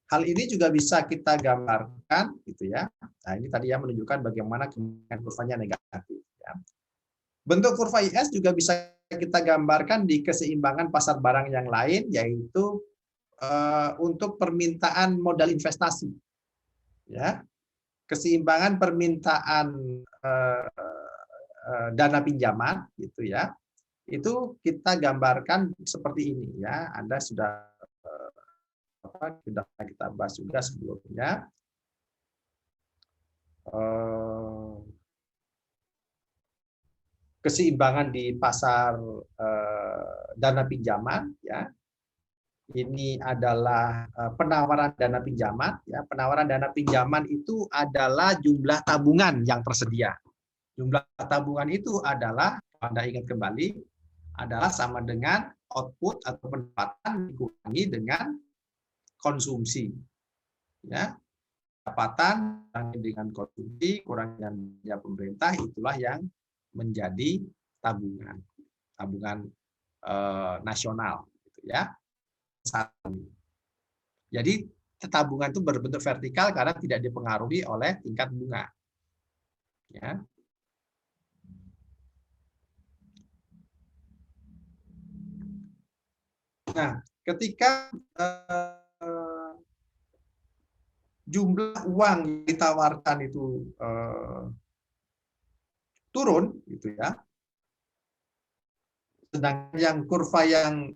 Hal ini juga bisa kita gambarkan, gitu ya. Nah, ini tadi yang menunjukkan bagaimana kemungkinan kurvanya negatif. Ya. Bentuk kurva IS juga bisa kita gambarkan di keseimbangan pasar barang yang lain, yaitu untuk permintaan modal investasi. Ya, keseimbangan permintaan dana pinjaman, gitu ya, itu kita gambarkan seperti ini ya. Anda sudah kita bahas juga sebelumnya. Keseimbangan di pasar dana pinjaman, ya. Ini adalah penawaran dana pinjaman. Ya, penawaran dana pinjaman itu adalah jumlah tabungan yang tersedia. Jumlah tabungan itu adalah, Anda ingat kembali, adalah sama dengan output atau pendapatan dikurangi dengan konsumsi. Ya, pendapatan dengan konsumsi kurangi dengan belanja pemerintah, itulah yang menjadi tabungan nasional, gitu ya. Jadi tabungan itu berbentuk vertikal karena tidak dipengaruhi oleh tingkat bunga. Ya. Nah, ketika jumlah uang yang ditawarkan itu turun, gitu ya. Sedangkan yang kurva yang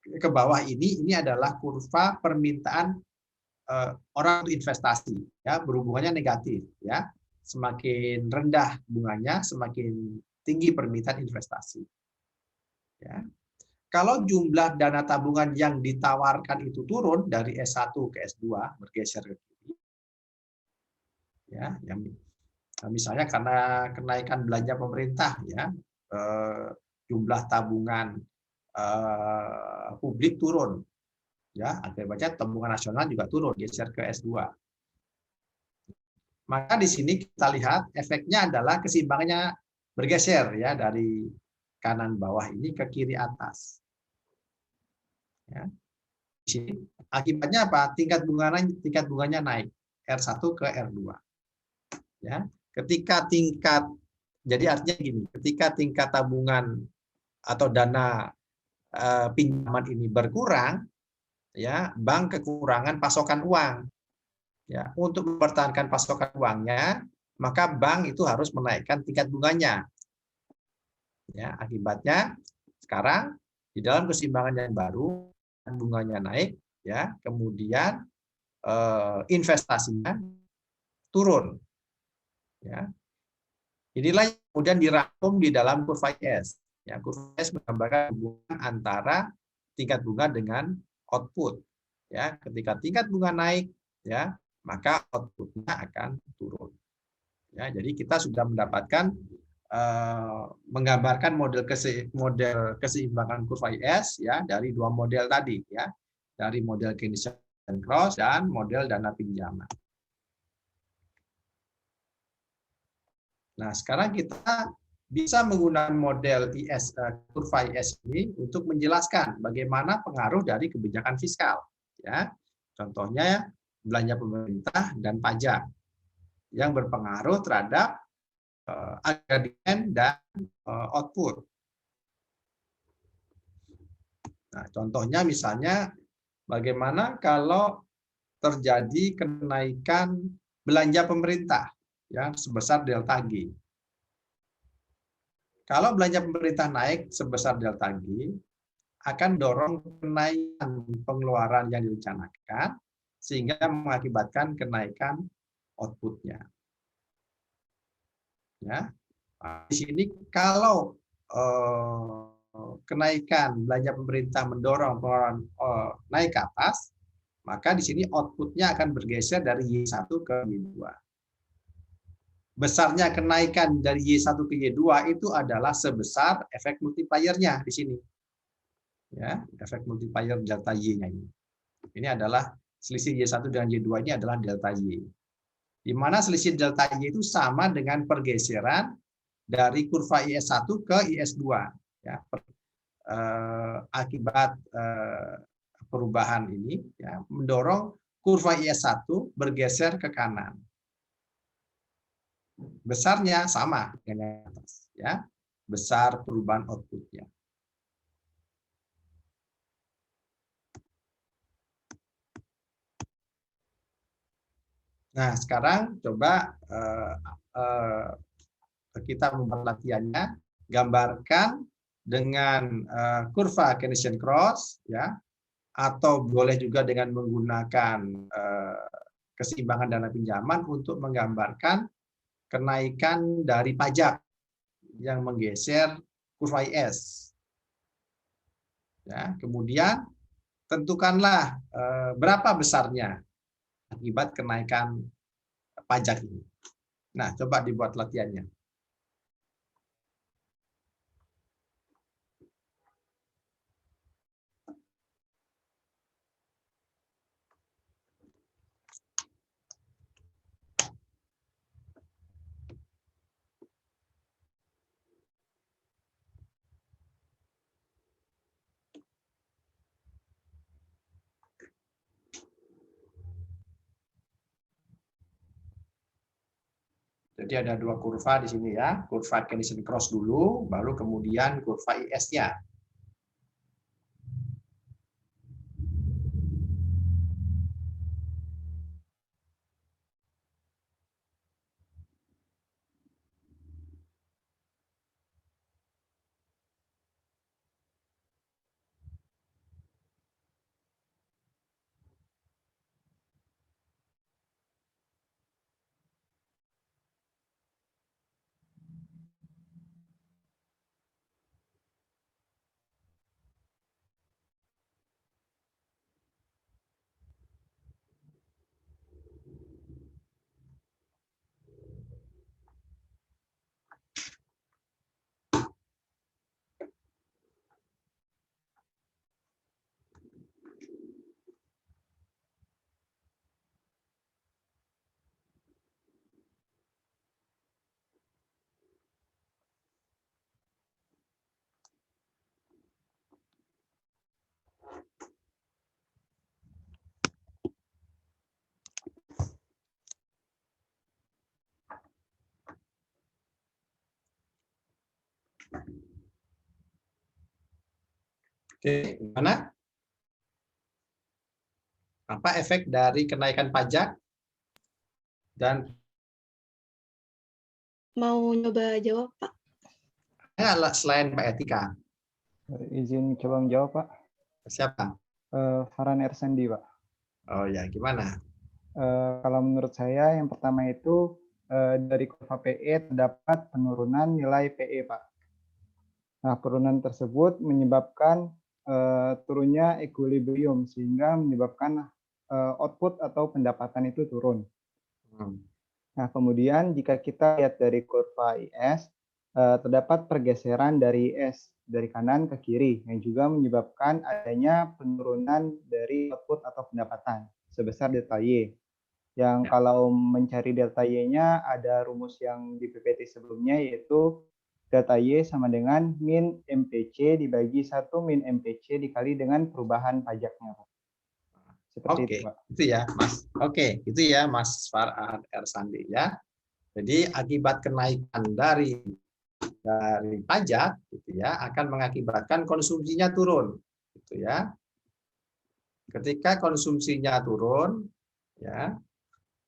ke bawah ini adalah kurva permintaan orang untuk investasi, ya, berhubungannya negatif, ya. Semakin rendah bunganya, semakin tinggi permintaan investasi. Ya. Kalau jumlah dana tabungan yang ditawarkan itu turun dari S1 ke S2, bergeser ke kiri, Ya, yang misalnya karena kenaikan belanja pemerintah, ya, jumlah tabungan publik turun, ya, akibatnya tabungan nasional juga turun, geser ke S2. Maka di sini kita lihat efeknya adalah keseimbangannya bergeser, ya, dari kanan bawah ini ke kiri atas. Ya. Di sini akibatnya apa? Tingkat bunganya naik, R1 ke R2. Ya. Jadi artinya gini, ketika tingkat tabungan atau dana pinjaman ini berkurang, ya, bank kekurangan pasokan uang. Ya, untuk mempertahankan pasokan uangnya, maka bank itu harus menaikkan tingkat bunganya. Ya, akibatnya sekarang di dalam keseimbangan yang baru, bunganya naik, ya, kemudian investasinya turun. Ya. Inilah yang kemudian dirangkum di dalam kurva IS. Ya, kurva IS menggambarkan hubungan antara tingkat bunga dengan output. Ya, ketika tingkat bunga naik, ya, maka outputnya akan turun. Ya, jadi kita sudah mendapatkan menggambarkan model keseimbangan kurva IS, ya, dari dua model tadi, ya, dari model Keynesian-Krauss dan model dana pinjaman. Nah, sekarang kita bisa menggunakan model IS, kurva IS ini untuk menjelaskan bagaimana pengaruh dari kebijakan fiskal. Ya, contohnya belanja pemerintah dan pajak yang berpengaruh terhadap aggregate dan output. Nah, contohnya misalnya bagaimana kalau terjadi kenaikan belanja pemerintah, ya, sebesar delta G. Kalau belanja pemerintah naik sebesar delta G, akan dorong kenaikan pengeluaran yang direncanakan sehingga mengakibatkan kenaikan outputnya. Ya, di sini kalau kenaikan belanja pemerintah mendorong pengeluaran naik ke atas, maka di sini outputnya akan bergeser dari Y1 ke Y2. Besarnya kenaikan dari Y1 ke Y2 itu adalah sebesar efek multipliernya di sini. Ya, efek multiplier delta Y-nya ini. Ini adalah selisih Y1 dengan Y2 ini adalah delta Y. Di mana selisih delta Y itu sama dengan pergeseran dari kurva IS1 ke IS2. Ya, akibat perubahan ini, ya, mendorong kurva IS1 bergeser ke kanan. Besarnya sama dengan yang atas, ya, besar perubahan outputnya. Nah, sekarang coba kita membuat latihannya, gambarkan dengan kurva Keynesian-Krauss, ya, atau boleh juga dengan menggunakan keseimbangan dana pinjaman untuk menggambarkan kenaikan dari pajak yang menggeser kurva IS. Ya, kemudian tentukanlah berapa besarnya akibat kenaikan pajak ini. Nah, coba dibuat latihannya. Jadi ada dua kurva di sini, ya, kurva Keynesian-Krauss dulu, baru kemudian kurva IS-nya. Oke, gimana? Apa efek dari kenaikan pajak? Dan Mau nyoba jawab, Pak? selain Pak Etika, Izin coba menjawab, Pak. siapa? Farhan Ersandi, Pak. Oh ya, gimana? Kalau menurut saya yang pertama itu dari kurva PE terdapat penurunan nilai PE, Pak. Nah, penurunan tersebut menyebabkan turunnya equilibrium sehingga menyebabkan output atau pendapatan itu turun. Nah, kemudian jika kita lihat dari kurva IS, terdapat pergeseran dari IS dari kanan ke kiri yang juga menyebabkan adanya penurunan dari output atau pendapatan sebesar delta Y. Yang kalau mencari delta Y-nya ada rumus yang di PPT sebelumnya, yaitu delta Y sama dengan min MPC dibagi 1 min MPC dikali dengan perubahan pajaknya, Pak. Seperti itu, Pak. Itu ya, Mas. Oke, itu ya, Mas Farhan Ersandi ya. Jadi akibat kenaikan dari pajak, gitu ya, akan mengakibatkan konsumsinya turun, gitu ya. Ketika konsumsinya turun, ya,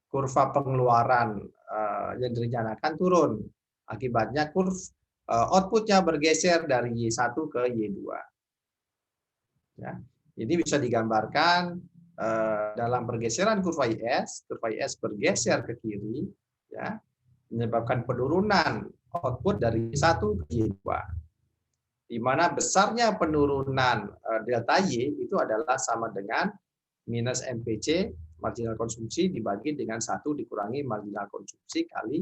kurva pengeluaran yang direncanakan turun. Akibatnya outputnya bergeser dari Y1 ke Y2. Ya. Ini bisa digambarkan dalam pergeseran kurva IS bergeser ke kiri, ya, menyebabkan penurunan output dari Y1 ke Y2. Di mana besarnya penurunan delta Y itu adalah sama dengan minus MPC marginal konsumsi dibagi dengan 1 dikurangi marginal konsumsi kali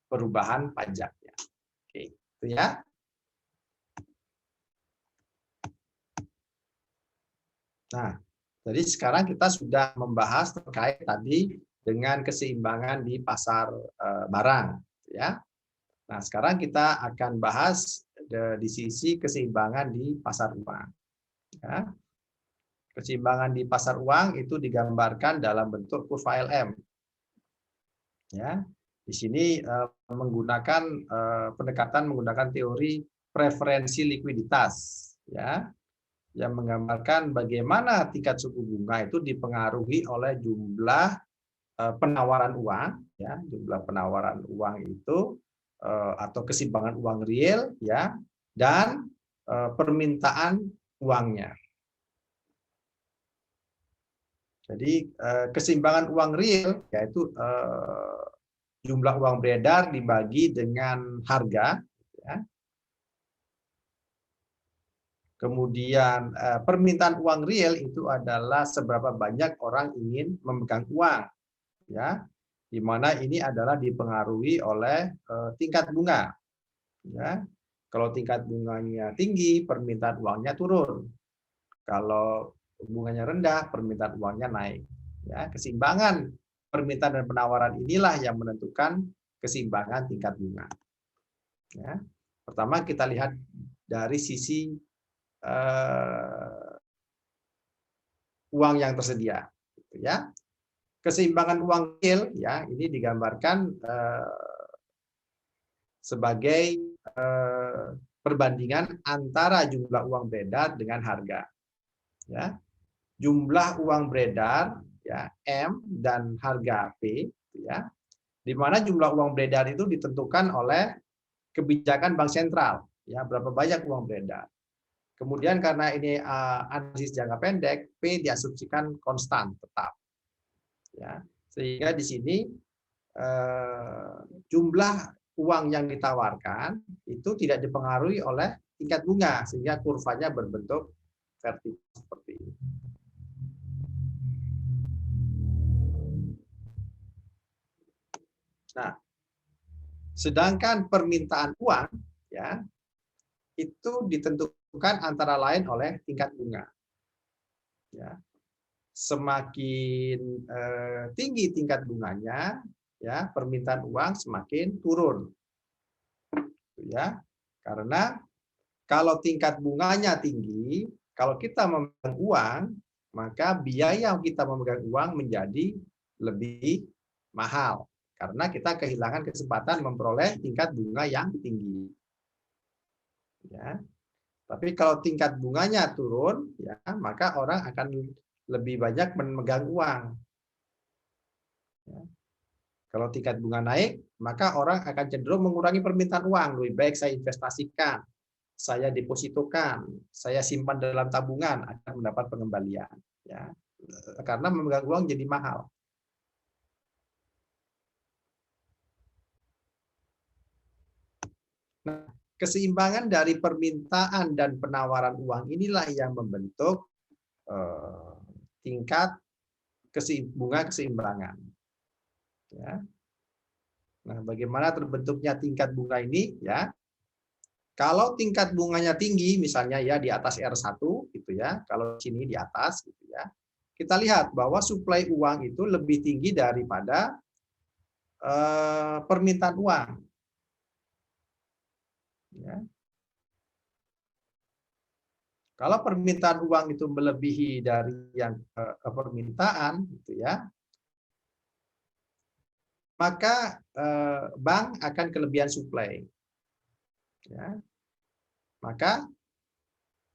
perubahan pajaknya. Oke, itu ya. Nah, jadi sekarang kita sudah membahas terkait tadi dengan keseimbangan di pasar barang, ya. Nah, sekarang kita akan bahas di sisi keseimbangan di pasar uang. Ya. Keseimbangan di pasar uang itu digambarkan dalam bentuk kurva LM. Ya, di sini menggunakan pendekatan menggunakan teori preferensi likuiditas, ya, yang menggambarkan bagaimana tingkat suku bunga itu dipengaruhi oleh jumlah penawaran uang, ya, jumlah penawaran uang itu atau keseimbangan uang real, ya, dan permintaan uangnya. Jadi keseimbangan uang real yaitu jumlah uang beredar dibagi dengan harga, ya. Kemudian permintaan uang real itu adalah seberapa banyak orang ingin memegang uang, ya, di mana ini adalah dipengaruhi oleh tingkat bunga, ya. Kalau tingkat bunganya tinggi, permintaan uangnya turun. Kalau bunganya rendah, permintaan uangnya naik. Ya, keseimbangan permintaan dan penawaran inilah yang menentukan keseimbangan tingkat bunga. Ya. Pertama kita lihat dari sisi uang yang tersedia, ya. Keseimbangan uang real, ya, ini digambarkan sebagai perbandingan antara jumlah uang beredar dengan harga. Ya. Jumlah uang beredar, ya, M, dan harga P, ya, di mana jumlah uang beredar itu ditentukan oleh kebijakan bank sentral, ya, berapa banyak uang beredar. Kemudian karena ini analisis jangka pendek, P diasumsikan konstan tetap, ya, sehingga di sini jumlah uang yang ditawarkan itu tidak dipengaruhi oleh tingkat bunga, sehingga kurvanya berbentuk vertikal seperti ini. Nah, sedangkan permintaan uang, ya, itu ditentukan antara lain oleh tingkat bunga. Ya. Semakin tinggi tingkat bunganya, ya, permintaan uang semakin turun. Ya. Karena kalau tingkat bunganya tinggi, kalau kita memegang uang, maka biaya kita memegang uang menjadi lebih mahal. Karena kita kehilangan kesempatan memperoleh tingkat bunga yang tinggi. Ya. Tapi kalau tingkat bunganya turun, ya maka orang akan lebih banyak memegang uang. Ya. Kalau tingkat bunga naik, maka orang akan cenderung mengurangi permintaan uang. Lebih baik saya investasikan, saya depositokan, saya simpan dalam tabungan akan mendapat pengembalian. Ya. Karena memegang uang jadi mahal. Nah, keseimbangan dari permintaan dan penawaran uang inilah yang membentuk tingkat bunga keseimbangan. Ya. Nah, bagaimana terbentuknya tingkat bunga ini? Ya, kalau tingkat bunganya tinggi, misalnya ya di atas R1, gitu ya. Kalau sini di atas, gitu ya. Kita lihat bahwa suplai uang itu lebih tinggi daripada permintaan uang. Ya. Kalau permintaan uang itu melebihi dari yang permintaan, gitu ya, maka bank akan kelebihan suplai. Ya. Maka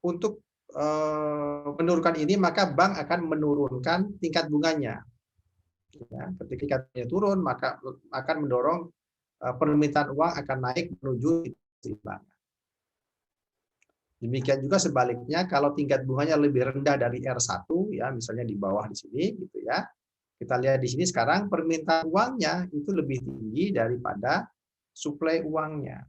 untuk menurunkan ini, maka bank akan menurunkan tingkat bunganya. Ya, ketika tingkat turun, maka akan mendorong permintaan uang akan naik menuju keseimbangan. Demikian juga sebaliknya, kalau tingkat bunganya lebih rendah dari R1, ya misalnya di bawah di sini, gitu ya. Kita lihat di sini sekarang permintaan uangnya itu lebih tinggi daripada suplai uangnya.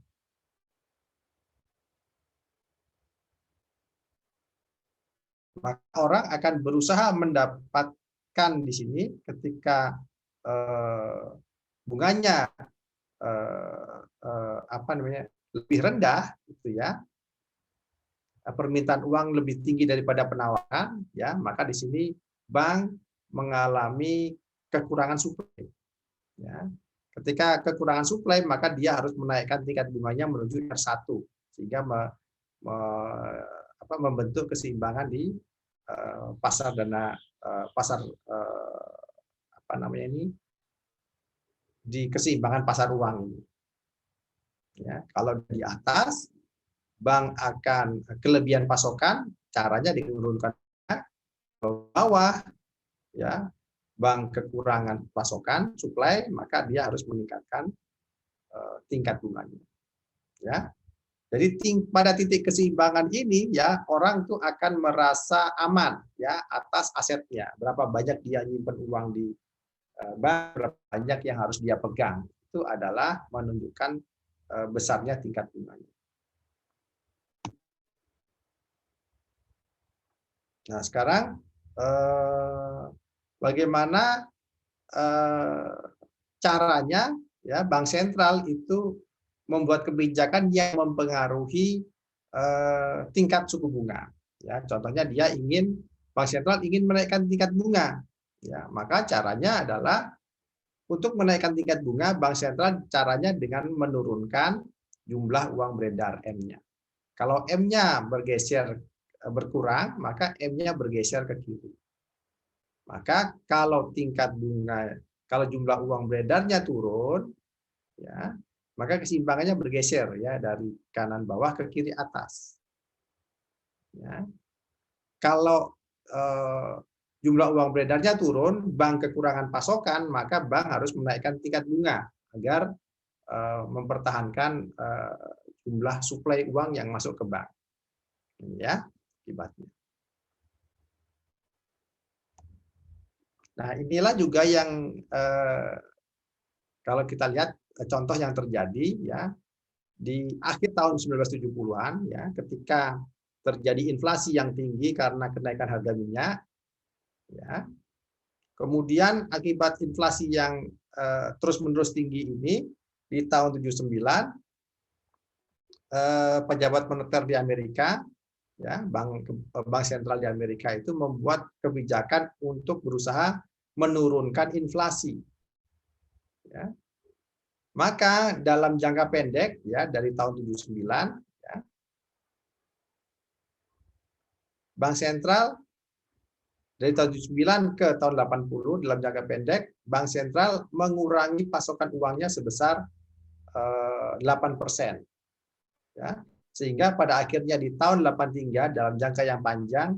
Maka orang akan berusaha mendapatkan di sini ketika bunganya lebih rendah, gitu ya. Permintaan uang lebih tinggi daripada penawaran, ya, maka di sini bank mengalami kekurangan suplai. Ya. Ketika kekurangan suplai, maka dia harus menaikkan tingkat bunganya menuju R1 sehingga membentuk keseimbangan di pasar dana di keseimbangan pasar uang ini. Ya, kalau di atas bank akan kelebihan pasokan, caranya diturunkan. Ke bawah, ya, bank kekurangan pasokan, suplai, maka dia harus meningkatkan tingkat bunganya. Ya, jadi pada titik keseimbangan ini, ya, orang tuh akan merasa aman, ya, atas asetnya. Berapa banyak dia nyimpen uang di bank, berapa banyak yang harus dia pegang. Itu adalah menunjukkan besarnya tingkat bunganya. Nah, sekarang bagaimana caranya, ya, bank sentral itu membuat kebijakan yang mempengaruhi tingkat suku bunga. Ya, contohnya bank sentral ingin menaikkan tingkat bunga. Ya, maka caranya adalah untuk menaikkan tingkat bunga, bank sentral caranya dengan menurunkan jumlah uang beredar M-nya. Kalau M-nya berkurang, maka M-nya bergeser ke kiri. Maka kalau jumlah uang beredarnya turun, ya, maka keseimbangannya bergeser, ya, dari kanan bawah ke kiri atas. Ya. Kalau jumlah uang beredarnya turun, bank kekurangan pasokan, maka bank harus menaikkan tingkat bunga agar mempertahankan jumlah suplai uang yang masuk ke bank. Ya, akibatnya. Nah, inilah juga yang kalau kita lihat contoh yang terjadi, ya, di akhir tahun 1970-an, ya, ketika terjadi inflasi yang tinggi karena kenaikan harga minyak, ya. Kemudian akibat inflasi yang terus-menerus tinggi ini di tahun 79, pejabat moneter di Amerika, ya, bank sentral di Amerika itu membuat kebijakan untuk berusaha menurunkan inflasi. Ya. Maka dalam jangka pendek, ya, dari tahun 79, ya, bank sentral dari tahun 79 ke tahun 80 dalam jangka pendek, bank sentral mengurangi pasokan uangnya sebesar 8%. Ya. Sehingga pada akhirnya di tahun 83 dalam jangka yang panjang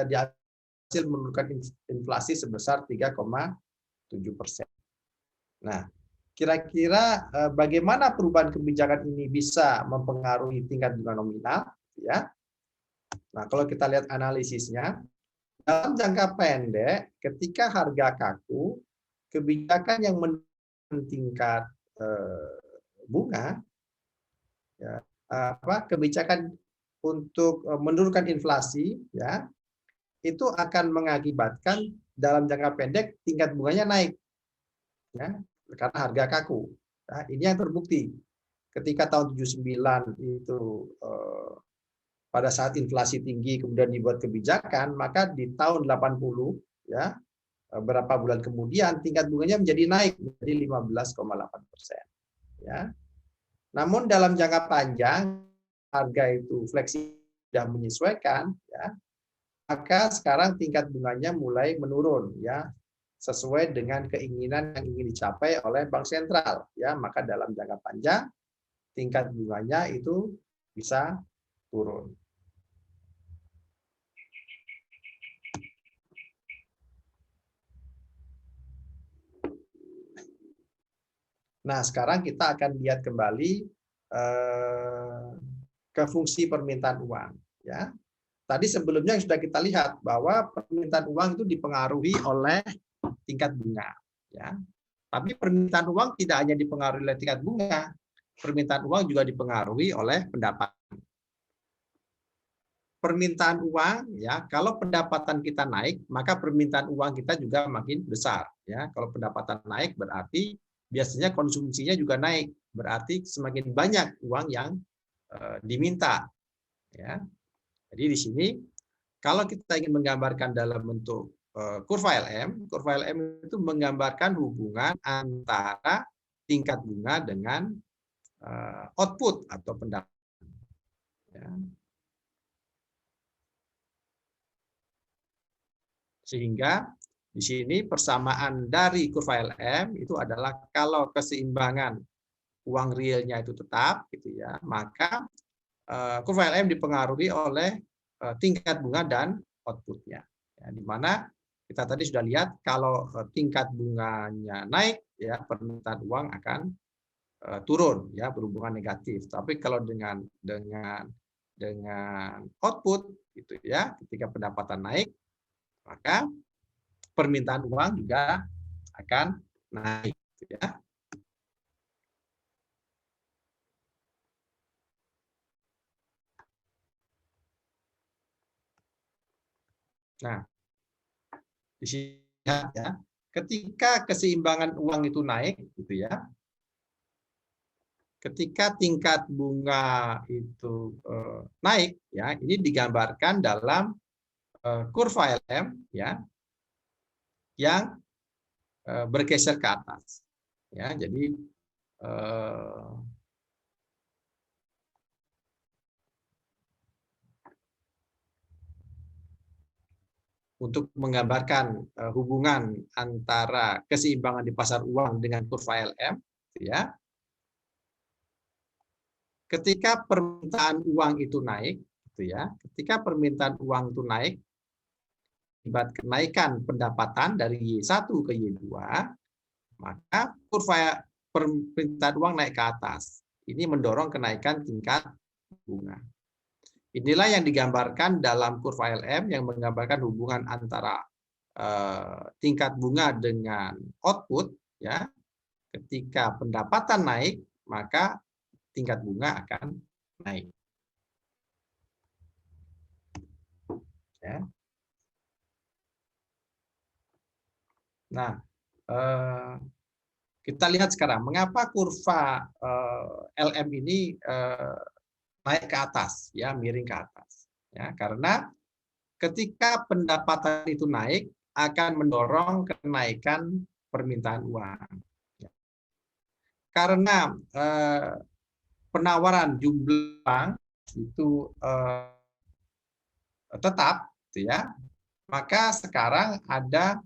dihasil menurunkan inflasi sebesar 3,7%. Nah, kira-kira bagaimana perubahan kebijakan ini bisa mempengaruhi tingkat bunga nominal? Ya. Nah, kalau kita lihat analisisnya, dalam jangka pendek, ketika harga kaku, kebijakan yang menurunkan tingkat bunga, ya, kebijakan untuk menurunkan inflasi, ya, itu akan mengakibatkan dalam jangka pendek tingkat bunganya naik, ya, karena harga kaku. Nah, ini yang terbukti ketika tahun 79 itu pada saat inflasi tinggi kemudian dibuat kebijakan, maka di tahun 80 ya beberapa bulan kemudian tingkat bunganya menjadi naik menjadi 15,8%. Ya. Namun dalam jangka panjang harga itu fleksibel sudah menyesuaikan, ya, maka sekarang tingkat bunganya mulai menurun, ya, sesuai dengan keinginan yang ingin dicapai oleh bank sentral, ya. Maka dalam jangka panjang tingkat bunganya itu bisa turun. Nah, sekarang kita akan lihat kembali ke fungsi permintaan uang. Ya, tadi sebelumnya sudah kita lihat bahwa permintaan uang itu dipengaruhi oleh tingkat bunga. Ya, tapi permintaan uang tidak hanya dipengaruhi oleh tingkat bunga, permintaan uang juga dipengaruhi oleh pendapatan. Permintaan uang, ya, kalau pendapatan kita naik, maka permintaan uang kita juga makin besar. Ya, kalau pendapatan naik berarti biasanya konsumsinya juga naik, berarti semakin banyak uang yang diminta. Ya. Jadi di sini kalau kita ingin menggambarkan dalam bentuk kurva LM itu menggambarkan hubungan antara tingkat bunga dengan output atau pendapatan. Ya. Sehingga di sini persamaan dari kurva LM itu adalah kalau keseimbangan uang realnya itu tetap, gitu ya, maka kurva LM dipengaruhi oleh tingkat bunga dan outputnya. Ya, di mana kita tadi sudah lihat kalau tingkat bunganya naik, ya permintaan uang akan turun, ya berhubungan negatif. Tapi kalau dengan output, gitu ya, ketika pendapatan naik, maka permintaan uang juga akan naik, ya. Nah, di sini ya, ketika keseimbangan uang itu naik, gitu ya, ketika tingkat bunga itu naik, ya, ini digambarkan dalam kurva LM, ya, yang bergeser ke atas, ya. Jadi untuk menggambarkan hubungan antara keseimbangan di pasar uang dengan kurva LM, ya. Ketika permintaan uang itu naik, gitu ya. Ketika permintaan uang itu naik, akibat kenaikan pendapatan dari Y1 ke Y2, maka kurva permintaan uang naik ke atas. Ini mendorong kenaikan tingkat bunga. Inilah yang digambarkan dalam kurva LM yang menggambarkan hubungan antara tingkat bunga dengan output, ya. Ketika pendapatan naik, maka tingkat bunga akan naik. Ya. Nah, kita lihat sekarang mengapa kurva LM ini naik ke atas, ya, miring ke atas. Ya, karena ketika pendapatan itu naik akan mendorong kenaikan permintaan uang. Ya. Karena penawaran jumlah uang itu tetap, gitu ya, maka sekarang ada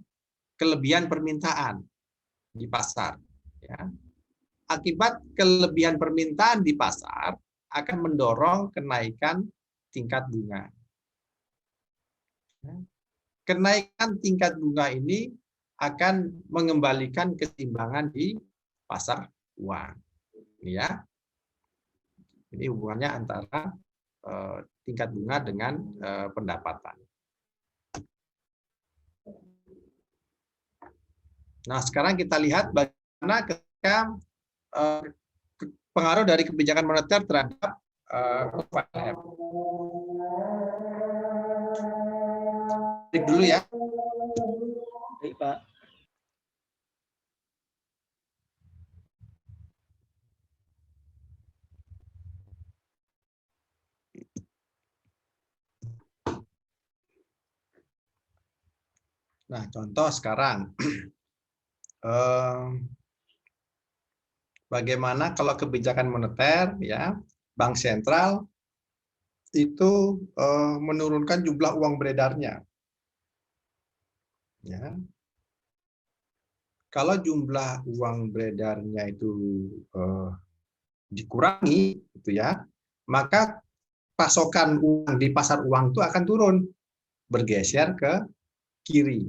kelebihan permintaan di pasar. Ya. Akibat kelebihan permintaan di pasar, akan mendorong kenaikan tingkat bunga. Kenaikan tingkat bunga ini akan mengembalikan keseimbangan di pasar uang. Ini ya. Ini hubungannya antara tingkat bunga dengan pendapatan. Nah, sekarang kita lihat bagaimana ketika pengaruh dari kebijakan moneter terhadap UVM. Klik dulu ya. Baik, Pak. Nah, contoh sekarang, bagaimana kalau kebijakan moneter, ya, bank sentral itu menurunkan jumlah uang beredarnya. Ya. Kalau jumlah uang beredarnya itu dikurangi, gitu ya, maka pasokan uang di pasar uang itu akan turun, bergeser ke kiri,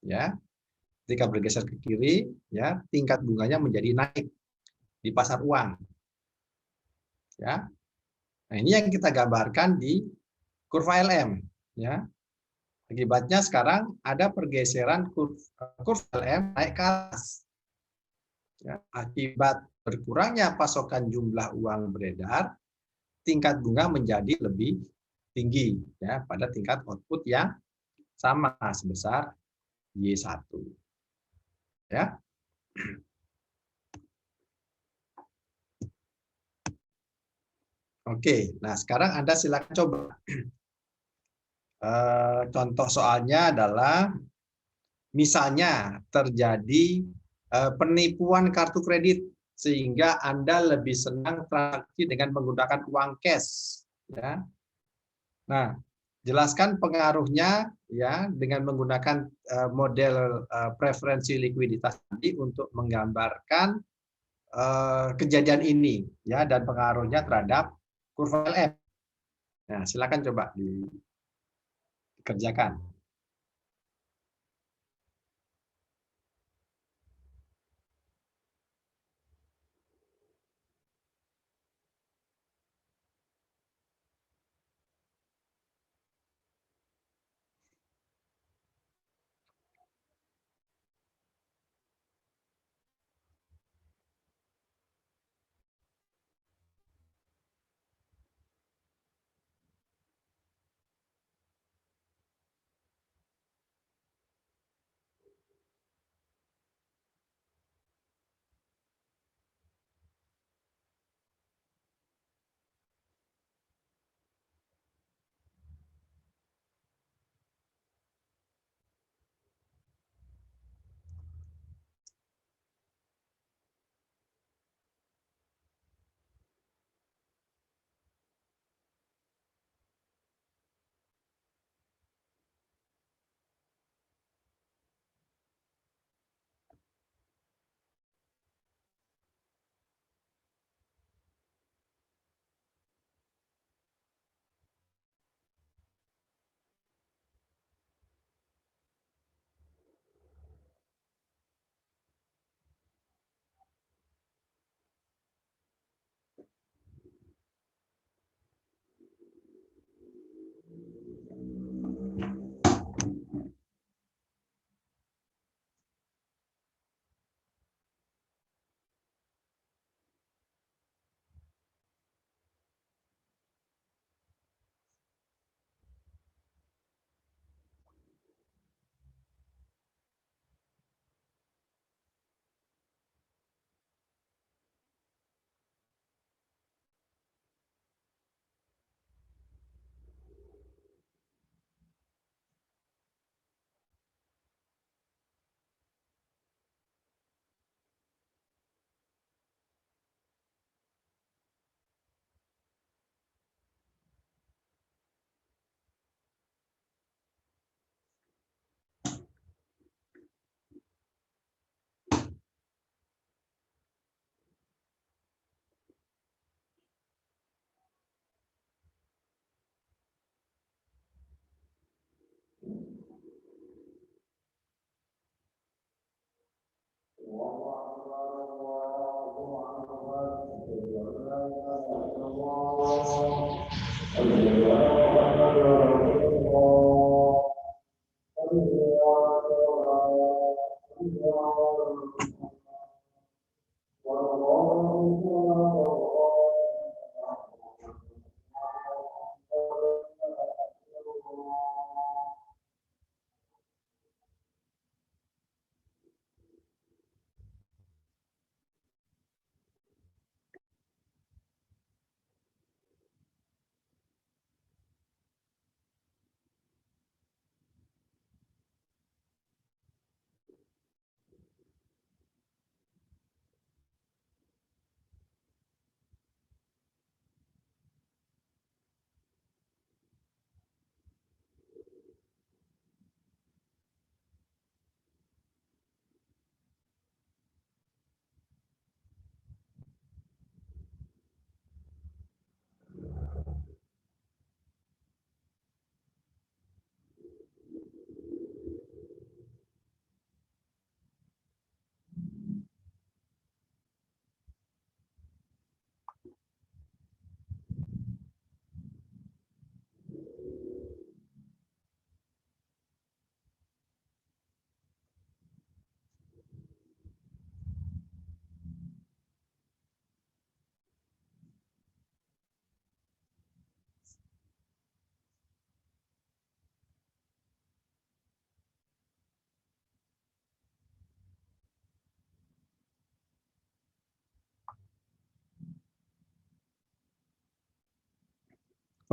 ya. Ketika bergeser ke kiri, ya, tingkat bunganya menjadi naik di pasar uang, ya. Nah, ini yang kita gambarkan di kurva LM, ya. Akibatnya sekarang ada pergeseran kurva LM naik ke atas. Ya, akibat berkurangnya pasokan jumlah uang beredar, tingkat bunga menjadi lebih tinggi, ya, pada tingkat output yang sama sebesar Y1. Ya. Oke, nah sekarang Anda silakan coba. Contoh soalnya adalah misalnya terjadi penipuan kartu kredit sehingga Anda lebih senang transaksi dengan menggunakan uang cash, ya. Nah, jelaskan pengaruhnya, ya, dengan menggunakan model preferensi likuiditas tadi untuk menggambarkan kejadian ini, ya, dan pengaruhnya terhadap kurva LM. Nah, silakan coba dikerjakan.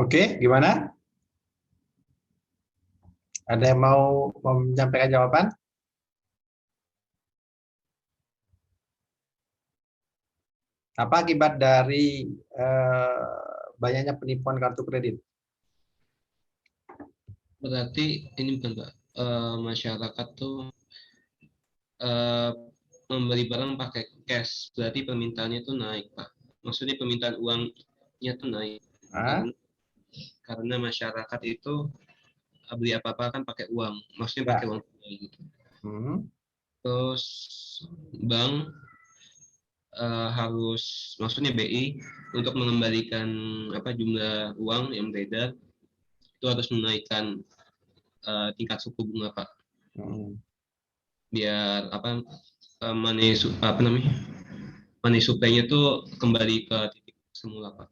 Oke, gimana? Ada yang mau menyampaikan jawaban? Apa akibat dari banyaknya penipuan kartu kredit? Berarti ini bukan Pak, masyarakat tuh membeli barang pakai cash, berarti permintaannya tuh naik Pak. Maksudnya permintaan uangnya tuh naik. Karena masyarakat itu beli apa-apa kan pakai uang, maksudnya pakai uang tunai gitu. Terus bank harus, maksudnya BI untuk mengembalikan jumlah uang yang beredar itu harus menaikkan tingkat suku bunga Pak. Biar money supply-nya tuh kembali ke titik semula Pak.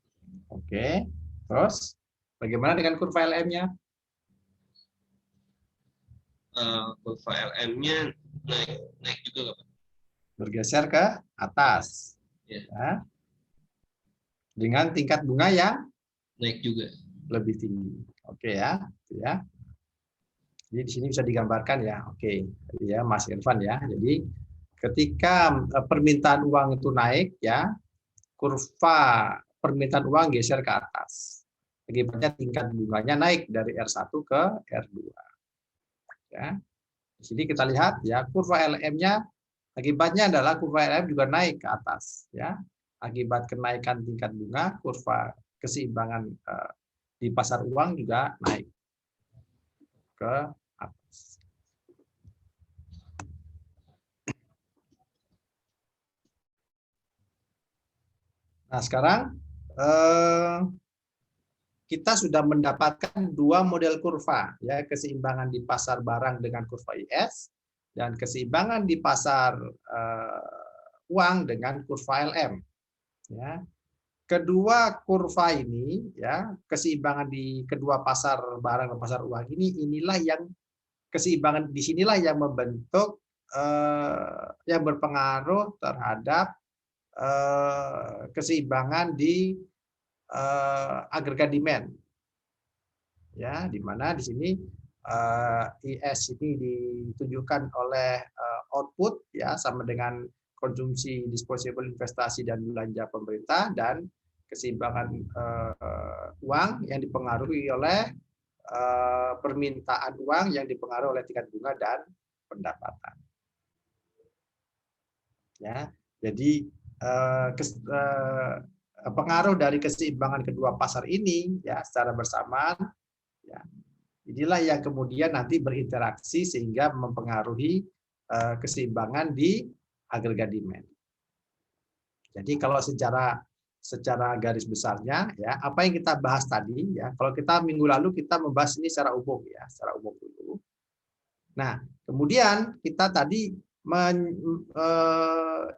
Oke. Terus bagaimana dengan kurva LM-nya? Kurva LM-nya naik juga Pak. Bergeser ke atas. Ya. Dengan tingkat bunga yang naik juga. Lebih tinggi. Oke ya. Ya. Jadi di sini bisa digambarkan ya. Oke. Ya, Mas Irfan ya. Jadi ketika permintaan uang itu naik ya, kurva permintaan uang geser ke atas. Akibatnya tingkat bunganya naik dari R1 ke R2. Ya. Di sini kita lihat ya, kurva LM-nya akibatnya adalah kurva LM juga naik ke atas ya. Akibat kenaikan tingkat bunga, kurva keseimbangan di pasar uang juga naik ke atas. Nah, sekarang kita sudah mendapatkan dua model kurva, ya, keseimbangan di pasar barang dengan kurva IS dan keseimbangan di pasar uang dengan kurva LM. Ya. Kedua kurva ini, ya, keseimbangan di kedua pasar barang dan pasar uang ini, inilah yang keseimbangan di sinilah yang membentuk yang berpengaruh terhadap keseimbangan di agregat demand, ya, di mana di sini IS ini ditunjukkan oleh output ya sama dengan konsumsi disposable investasi dan belanja pemerintah, dan keseimbangan uang yang dipengaruhi oleh permintaan uang yang dipengaruhi oleh tingkat bunga dan pendapatan. Ya, jadi pengaruh dari keseimbangan kedua pasar ini ya secara bersamaan ya, inilah yang kemudian nanti berinteraksi sehingga mempengaruhi keseimbangan di agregat demand. Jadi kalau secara garis besarnya ya, apa yang kita bahas tadi ya, kalau kita minggu lalu kita membahas ini secara umum ya, secara umum dulu. Nah, kemudian kita tadi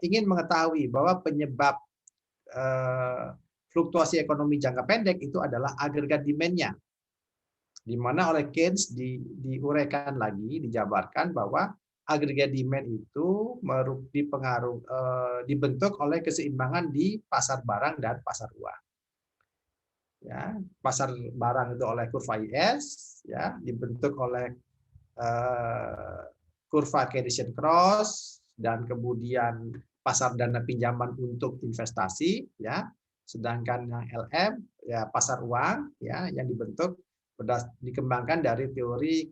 ingin mengetahui bahwa penyebab fluktuasi ekonomi jangka pendek itu adalah agregat demand-nya, di mana oleh Keynes diuraikan lagi, dijabarkan bahwa agregat demand itu dibentuk oleh keseimbangan di pasar barang dan pasar uang. Ya, pasar barang itu oleh kurva IS, ya, dibentuk oleh kurva Cartesian cross, dan kemudian pasar dana pinjaman untuk investasi, ya. Sedangkan yang LM ya pasar uang, ya, yang dikembangkan dari teori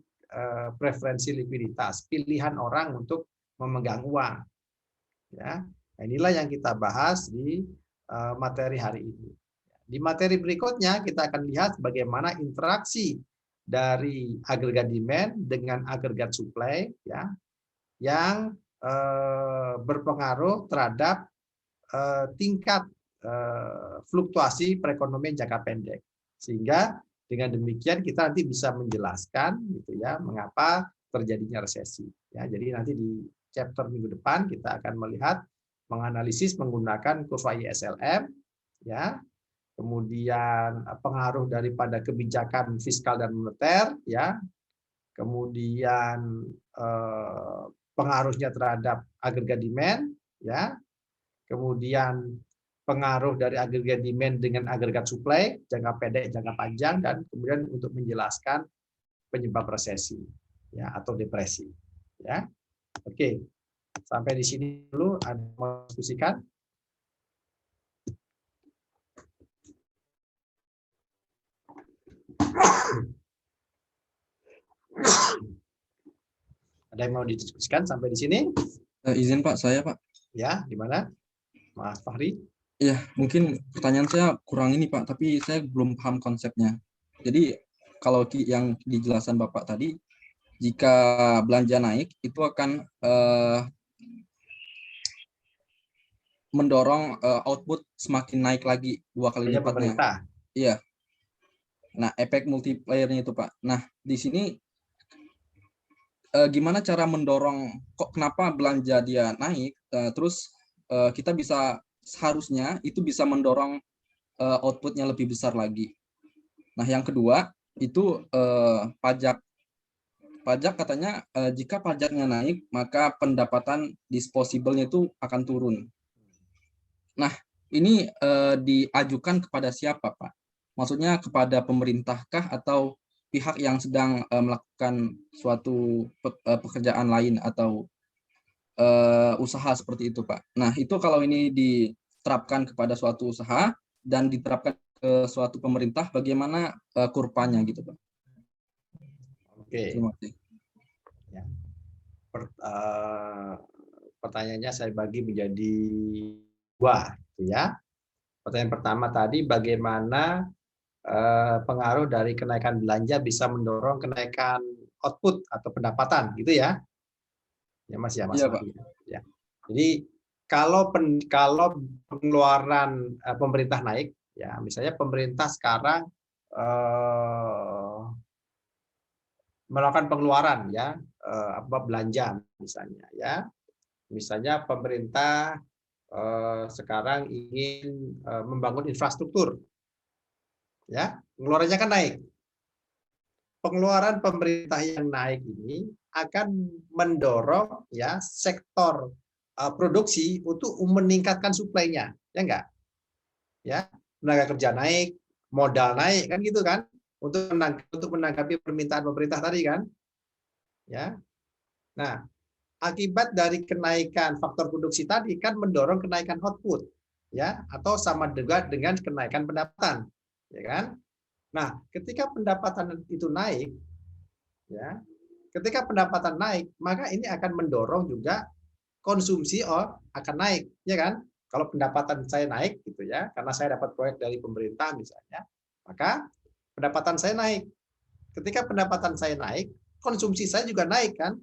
preferensi likuiditas, pilihan orang untuk memegang uang, ya. Nah, inilah yang kita bahas di materi hari ini. Di materi berikutnya kita akan lihat bagaimana interaksi dari agregat demand dengan agregat supply, ya, yang berpengaruh terhadap tingkat fluktuasi perekonomian jangka pendek. Sehingga dengan demikian kita nanti bisa menjelaskan gitu ya mengapa terjadinya resesi. Ya, jadi nanti di chapter minggu depan kita akan melihat menganalisis menggunakan kurva ISLM, ya. Kemudian pengaruh daripada kebijakan fiskal dan moneter, ya. Kemudian pengaruhnya terhadap agregat demand, ya. Kemudian pengaruh dari agregat demand dengan agregat supply, jangka pendek, jangka panjang, dan kemudian untuk menjelaskan penyebab resesi, ya, atau depresi, ya. Oke, sampai di sini dulu. Ada yang mau diskusikan? Ada yang mau didiskusikan sampai di sini? Izin Pak, saya Pak. Ya, gimana, Mas Fahri? Ya, mungkin pertanyaan saya kurang ini Pak, tapi saya belum paham konsepnya. Jadi kalau yang dijelaskan Bapak tadi, jika belanja naik itu akan mendorong output semakin naik lagi 2 kali lipatnya. Iya. Nah, efek multiplier-nya itu Pak. Nah, di sini gimana cara mendorong, kok kenapa belanja dia naik, terus kita bisa seharusnya itu bisa mendorong outputnya lebih besar lagi. Nah, yang kedua itu pajak katanya jika pajaknya naik maka pendapatan disposable-nya itu akan turun. Nah, ini diajukan kepada siapa Pak? Maksudnya kepada pemerintahkah atau pihak yang sedang melakukan suatu pekerjaan lain atau usaha seperti itu Pak. Nah, itu kalau ini diterapkan kepada suatu usaha dan diterapkan ke suatu pemerintah, bagaimana kurvanya gitu Pak? Oke. Terima kasih. Ya. Pertanyaannya saya bagi menjadi 2, gitu ya. Pertanyaan pertama tadi, bagaimana pengaruh dari kenaikan belanja bisa mendorong kenaikan output atau pendapatan, gitu ya? Ya Mas, ya Mas. Iya, Pak. Ya. Jadi kalau pengeluaran pemerintah naik, ya misalnya pemerintah sekarang melakukan pengeluaran, ya, belanja misalnya, ya. Misalnya pemerintah sekarang ingin membangun infrastruktur, ya, pengeluarannya kan naik. Pengeluaran pemerintah yang naik ini akan mendorong, ya, sektor produksi untuk meningkatkan suplainya, ya enggak? Ya, tenaga kerja naik, modal naik, kan gitu kan? Untuk menanggapi permintaan pemerintah tadi kan, ya. Nah, akibat dari kenaikan faktor produksi tadi kan mendorong kenaikan output, ya, atau sama juga dengan kenaikan pendapatan, ya kan? Nah, ketika pendapatan itu naik, ya, ketika pendapatan naik, maka ini akan mendorong juga konsumsi akan naik, ya kan? Kalau pendapatan saya naik, gitu ya, karena saya dapat proyek dari pemerintah misalnya, maka pendapatan saya naik. Ketika pendapatan saya naik, konsumsi saya juga naik kan?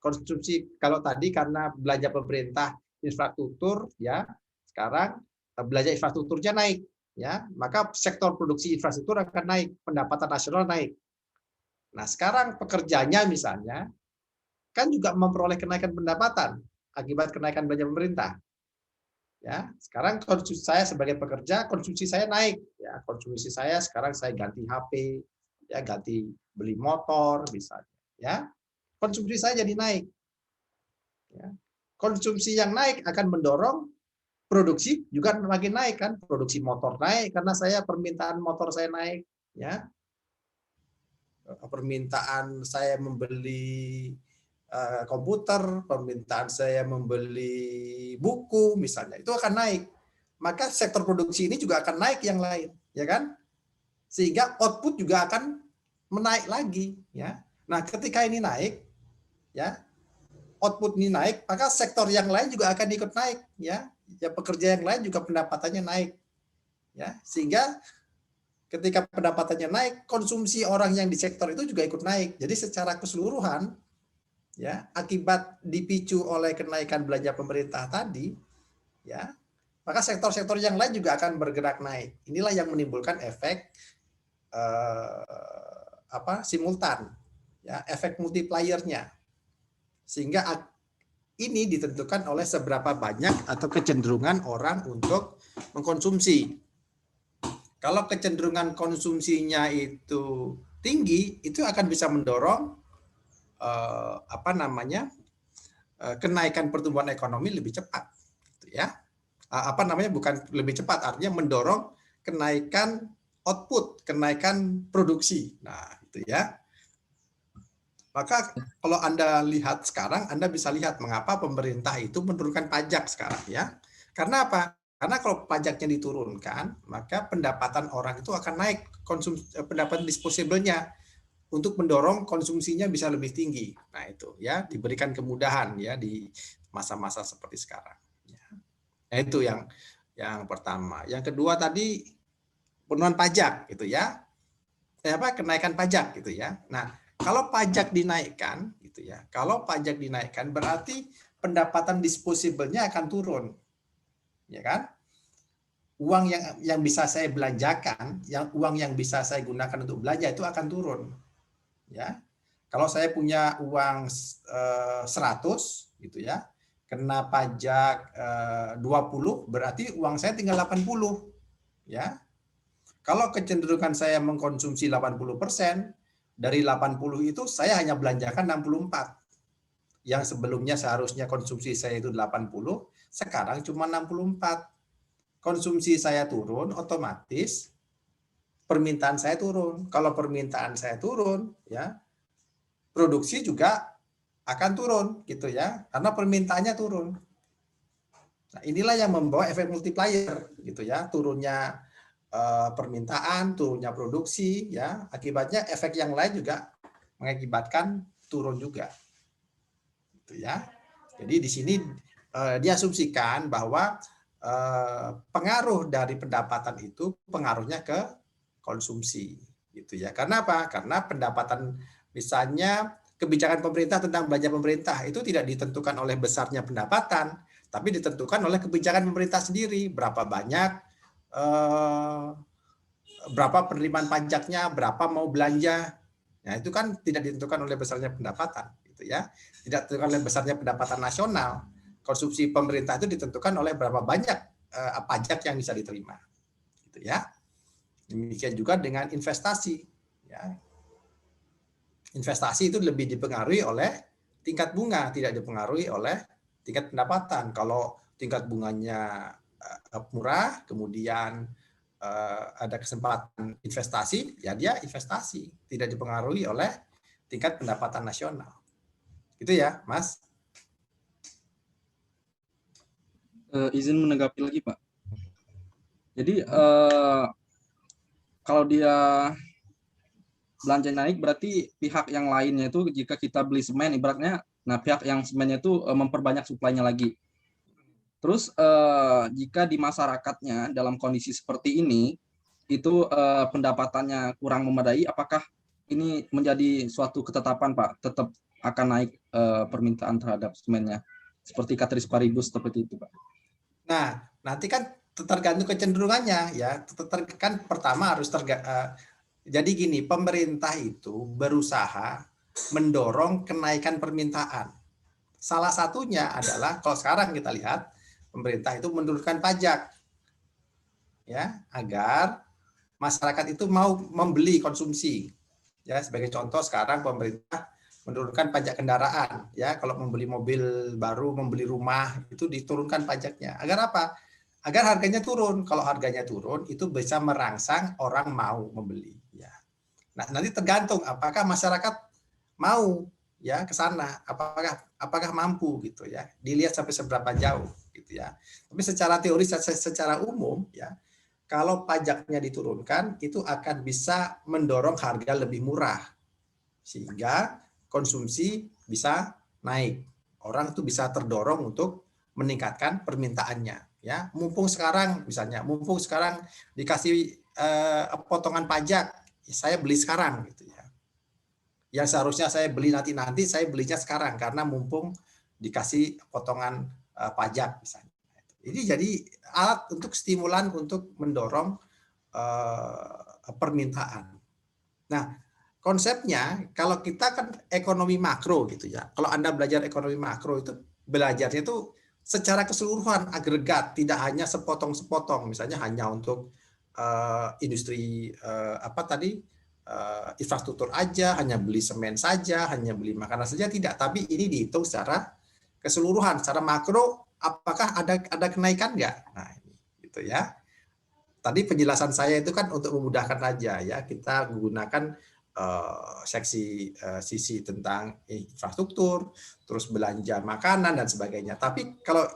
Konsumsi kalau tadi karena belanja pemerintah infrastruktur, ya, Sekarang belanja infrastrukturnya naik, ya, maka sektor produksi infrastruktur akan naik, pendapatan nasional naik. Nah, sekarang pekerjanya misalnya kan juga memperoleh kenaikan pendapatan akibat kenaikan belanja pemerintah. Ya, sekarang konsumsi saya sebagai pekerja, konsumsi saya naik. Ya, konsumsi saya sekarang saya ganti HP, ya ganti beli motor misalnya. Ya, konsumsi saya jadi naik. Ya. Konsumsi yang naik akan mendorong produksi juga makin naik kan, produksi motor naik karena saya permintaan motor saya naik. Ya, permintaan saya membeli komputer, permintaan saya membeli buku misalnya, itu akan naik. Maka sektor produksi ini juga akan naik yang lain, ya kan? Sehingga output juga akan menaik lagi, ya. Nah, ketika ini naik, ya, output ini naik, maka sektor yang lain juga akan ikut naik, ya. Ya, pekerja yang lain juga pendapatannya naik. Ya, sehingga ketika pendapatannya naik, konsumsi orang yang di sektor itu juga ikut naik. Jadi secara keseluruhan, ya, akibat dipicu oleh kenaikan belanja pemerintah tadi, ya, maka sektor-sektor yang lain juga akan bergerak naik. Inilah yang menimbulkan efek simultan, ya, efek multipliernya, sehingga ini ditentukan oleh seberapa banyak atau kecenderungan orang untuk mengkonsumsi. Kalau kecenderungan konsumsinya itu tinggi, itu akan bisa mendorong kenaikan pertumbuhan ekonomi lebih cepat, gitu ya. Bukan lebih cepat, artinya mendorong kenaikan output, kenaikan produksi. Nah, itu ya. Maka kalau Anda lihat sekarang, Anda bisa lihat mengapa pemerintah itu menurunkan pajak sekarang, ya. Karena apa? Karena kalau pajaknya diturunkan, maka pendapatan orang itu akan naik, pendapatan disposable-nya, untuk mendorong konsumsinya bisa lebih tinggi. Nah, itu ya, diberikan kemudahan ya di masa-masa seperti sekarang. Nah, itu yang pertama. Yang kedua tadi penurunan pajak gitu ya. Kenaikan pajak gitu ya. Nah, kalau pajak dinaikkan gitu ya. Kalau pajak dinaikkan berarti pendapatan disposable-nya akan turun. Ya kan? Uang yang bisa saya belanjakan, uang yang bisa saya gunakan untuk belanja itu akan turun. Ya, kalau saya punya uang 100 gitu ya, kena pajak 20, berarti uang saya tinggal 80, ya. Kalau kecenderungan saya mengkonsumsi 80%, dari 80 itu saya hanya belanjakan 64. Yang sebelumnya seharusnya konsumsi saya itu 80, sekarang cuma 64. Konsumsi saya turun, otomatis permintaan saya turun. Kalau permintaan saya turun, ya, produksi juga akan turun, gitu ya, karena permintaannya turun. Nah, inilah yang membawa efek multiplier, gitu ya, turunnya permintaan, turunnya produksi, ya, akibatnya efek yang lain juga mengakibatkan turun juga, gitu ya. Jadi di sini diasumsikan bahwa pengaruh dari pendapatan itu pengaruhnya ke konsumsi, gitu ya. Karena apa? Karena pendapatan, misalnya kebijakan pemerintah tentang belanja pemerintah itu tidak ditentukan oleh besarnya pendapatan, tapi ditentukan oleh kebijakan pemerintah sendiri. Berapa banyak, berapa penerimaan pajaknya, berapa mau belanja. Nah, itu kan tidak ditentukan oleh besarnya pendapatan, gitu ya. Tidak ditentukan oleh besarnya pendapatan nasional. Konsumsi pemerintah itu ditentukan oleh berapa banyak pajak yang bisa diterima, gitu ya. Demikian juga dengan investasi. Ya. Investasi itu lebih dipengaruhi oleh tingkat bunga, tidak dipengaruhi oleh tingkat pendapatan. Kalau tingkat bunganya murah, kemudian ada kesempatan investasi, ya dia investasi, tidak dipengaruhi oleh tingkat pendapatan nasional. Gitu ya, Mas. Izin menanggapi lagi, Pak. Jadi kalau dia belanja naik, berarti pihak yang lainnya itu, jika kita beli semen ibaratnya, nah pihak yang semennya itu memperbanyak suplainya lagi. Terus jika di masyarakatnya dalam kondisi seperti ini itu pendapatannya kurang memadai, apakah ini menjadi suatu ketetapan, Pak, tetap akan naik permintaan terhadap semennya seperti Catrice Paribus seperti itu, Pak? Nah nanti kan tergantung kecenderungannya ya. Kan pertama harus jadi gini, pemerintah itu berusaha mendorong kenaikan permintaan. Salah satunya adalah kalau sekarang kita lihat pemerintah itu menurunkan pajak ya agar masyarakat itu mau membeli konsumsi. Ya, sebagai contoh sekarang pemerintah menurunkan pajak kendaraan ya, kalau membeli mobil baru, membeli rumah itu diturunkan pajaknya. Agar apa? Agar harganya turun. Kalau harganya turun itu bisa merangsang orang mau membeli ya. Nah, nanti tergantung apakah masyarakat mau ya ke sana, apakah mampu gitu ya. Dilihat sampai seberapa jauh gitu ya. Tapi secara teori secara umum ya, kalau pajaknya diturunkan itu akan bisa mendorong harga lebih murah sehingga konsumsi bisa naik. Orang tuh bisa terdorong untuk meningkatkan permintaannya ya. Mumpung sekarang dikasih potongan pajak, saya beli sekarang gitu ya. Yang seharusnya saya beli nanti saya belinya sekarang karena mumpung dikasih potongan pajak misalnya. Ini jadi alat untuk stimulan untuk mendorong permintaan. Nah, konsepnya kalau kita kan ekonomi makro gitu ya. Kalau Anda belajar ekonomi makro itu belajarnya itu secara keseluruhan agregat, tidak hanya sepotong-sepotong, misalnya hanya untuk industri infrastruktur aja, hanya beli semen saja, hanya beli makanan saja, tidak. Tapi ini dihitung secara keseluruhan, secara makro, apakah ada kenaikan nggak? Nah, ini gitu ya. Tadi penjelasan saya itu kan untuk memudahkan aja ya. Kita menggunakan sisi tentang infrastruktur, terus belanja makanan dan sebagainya. Tapi kalau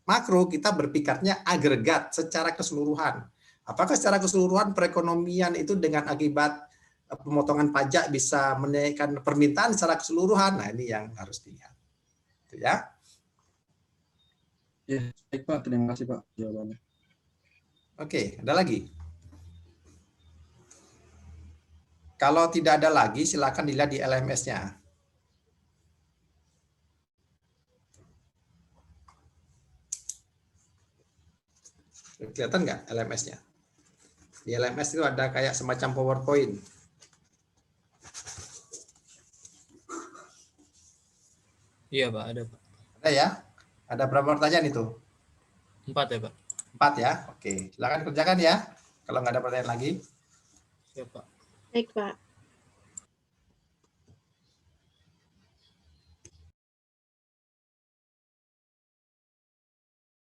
makro kita berpikirnya agregat secara keseluruhan. Apakah secara keseluruhan perekonomian itu dengan akibat pemotongan pajak bisa menaikkan permintaan secara keseluruhan? Nah, ini yang harus dilihat. Itu ya. Ya, baik Pak. Terima kasih Pak jawabannya. Oke, ada lagi? Kalau tidak ada lagi, silakan dilihat di LMS-nya. Kelihatan nggak LMS-nya? Di LMS itu ada kayak semacam PowerPoint. Iya Pak, ada Pak. Ada ya? Ada berapa pertanyaan itu? 4 ya Pak. 4 ya? Oke, silakan kerjakan ya. Kalau nggak ada pertanyaan lagi. Siap Pak. Baik, Pak.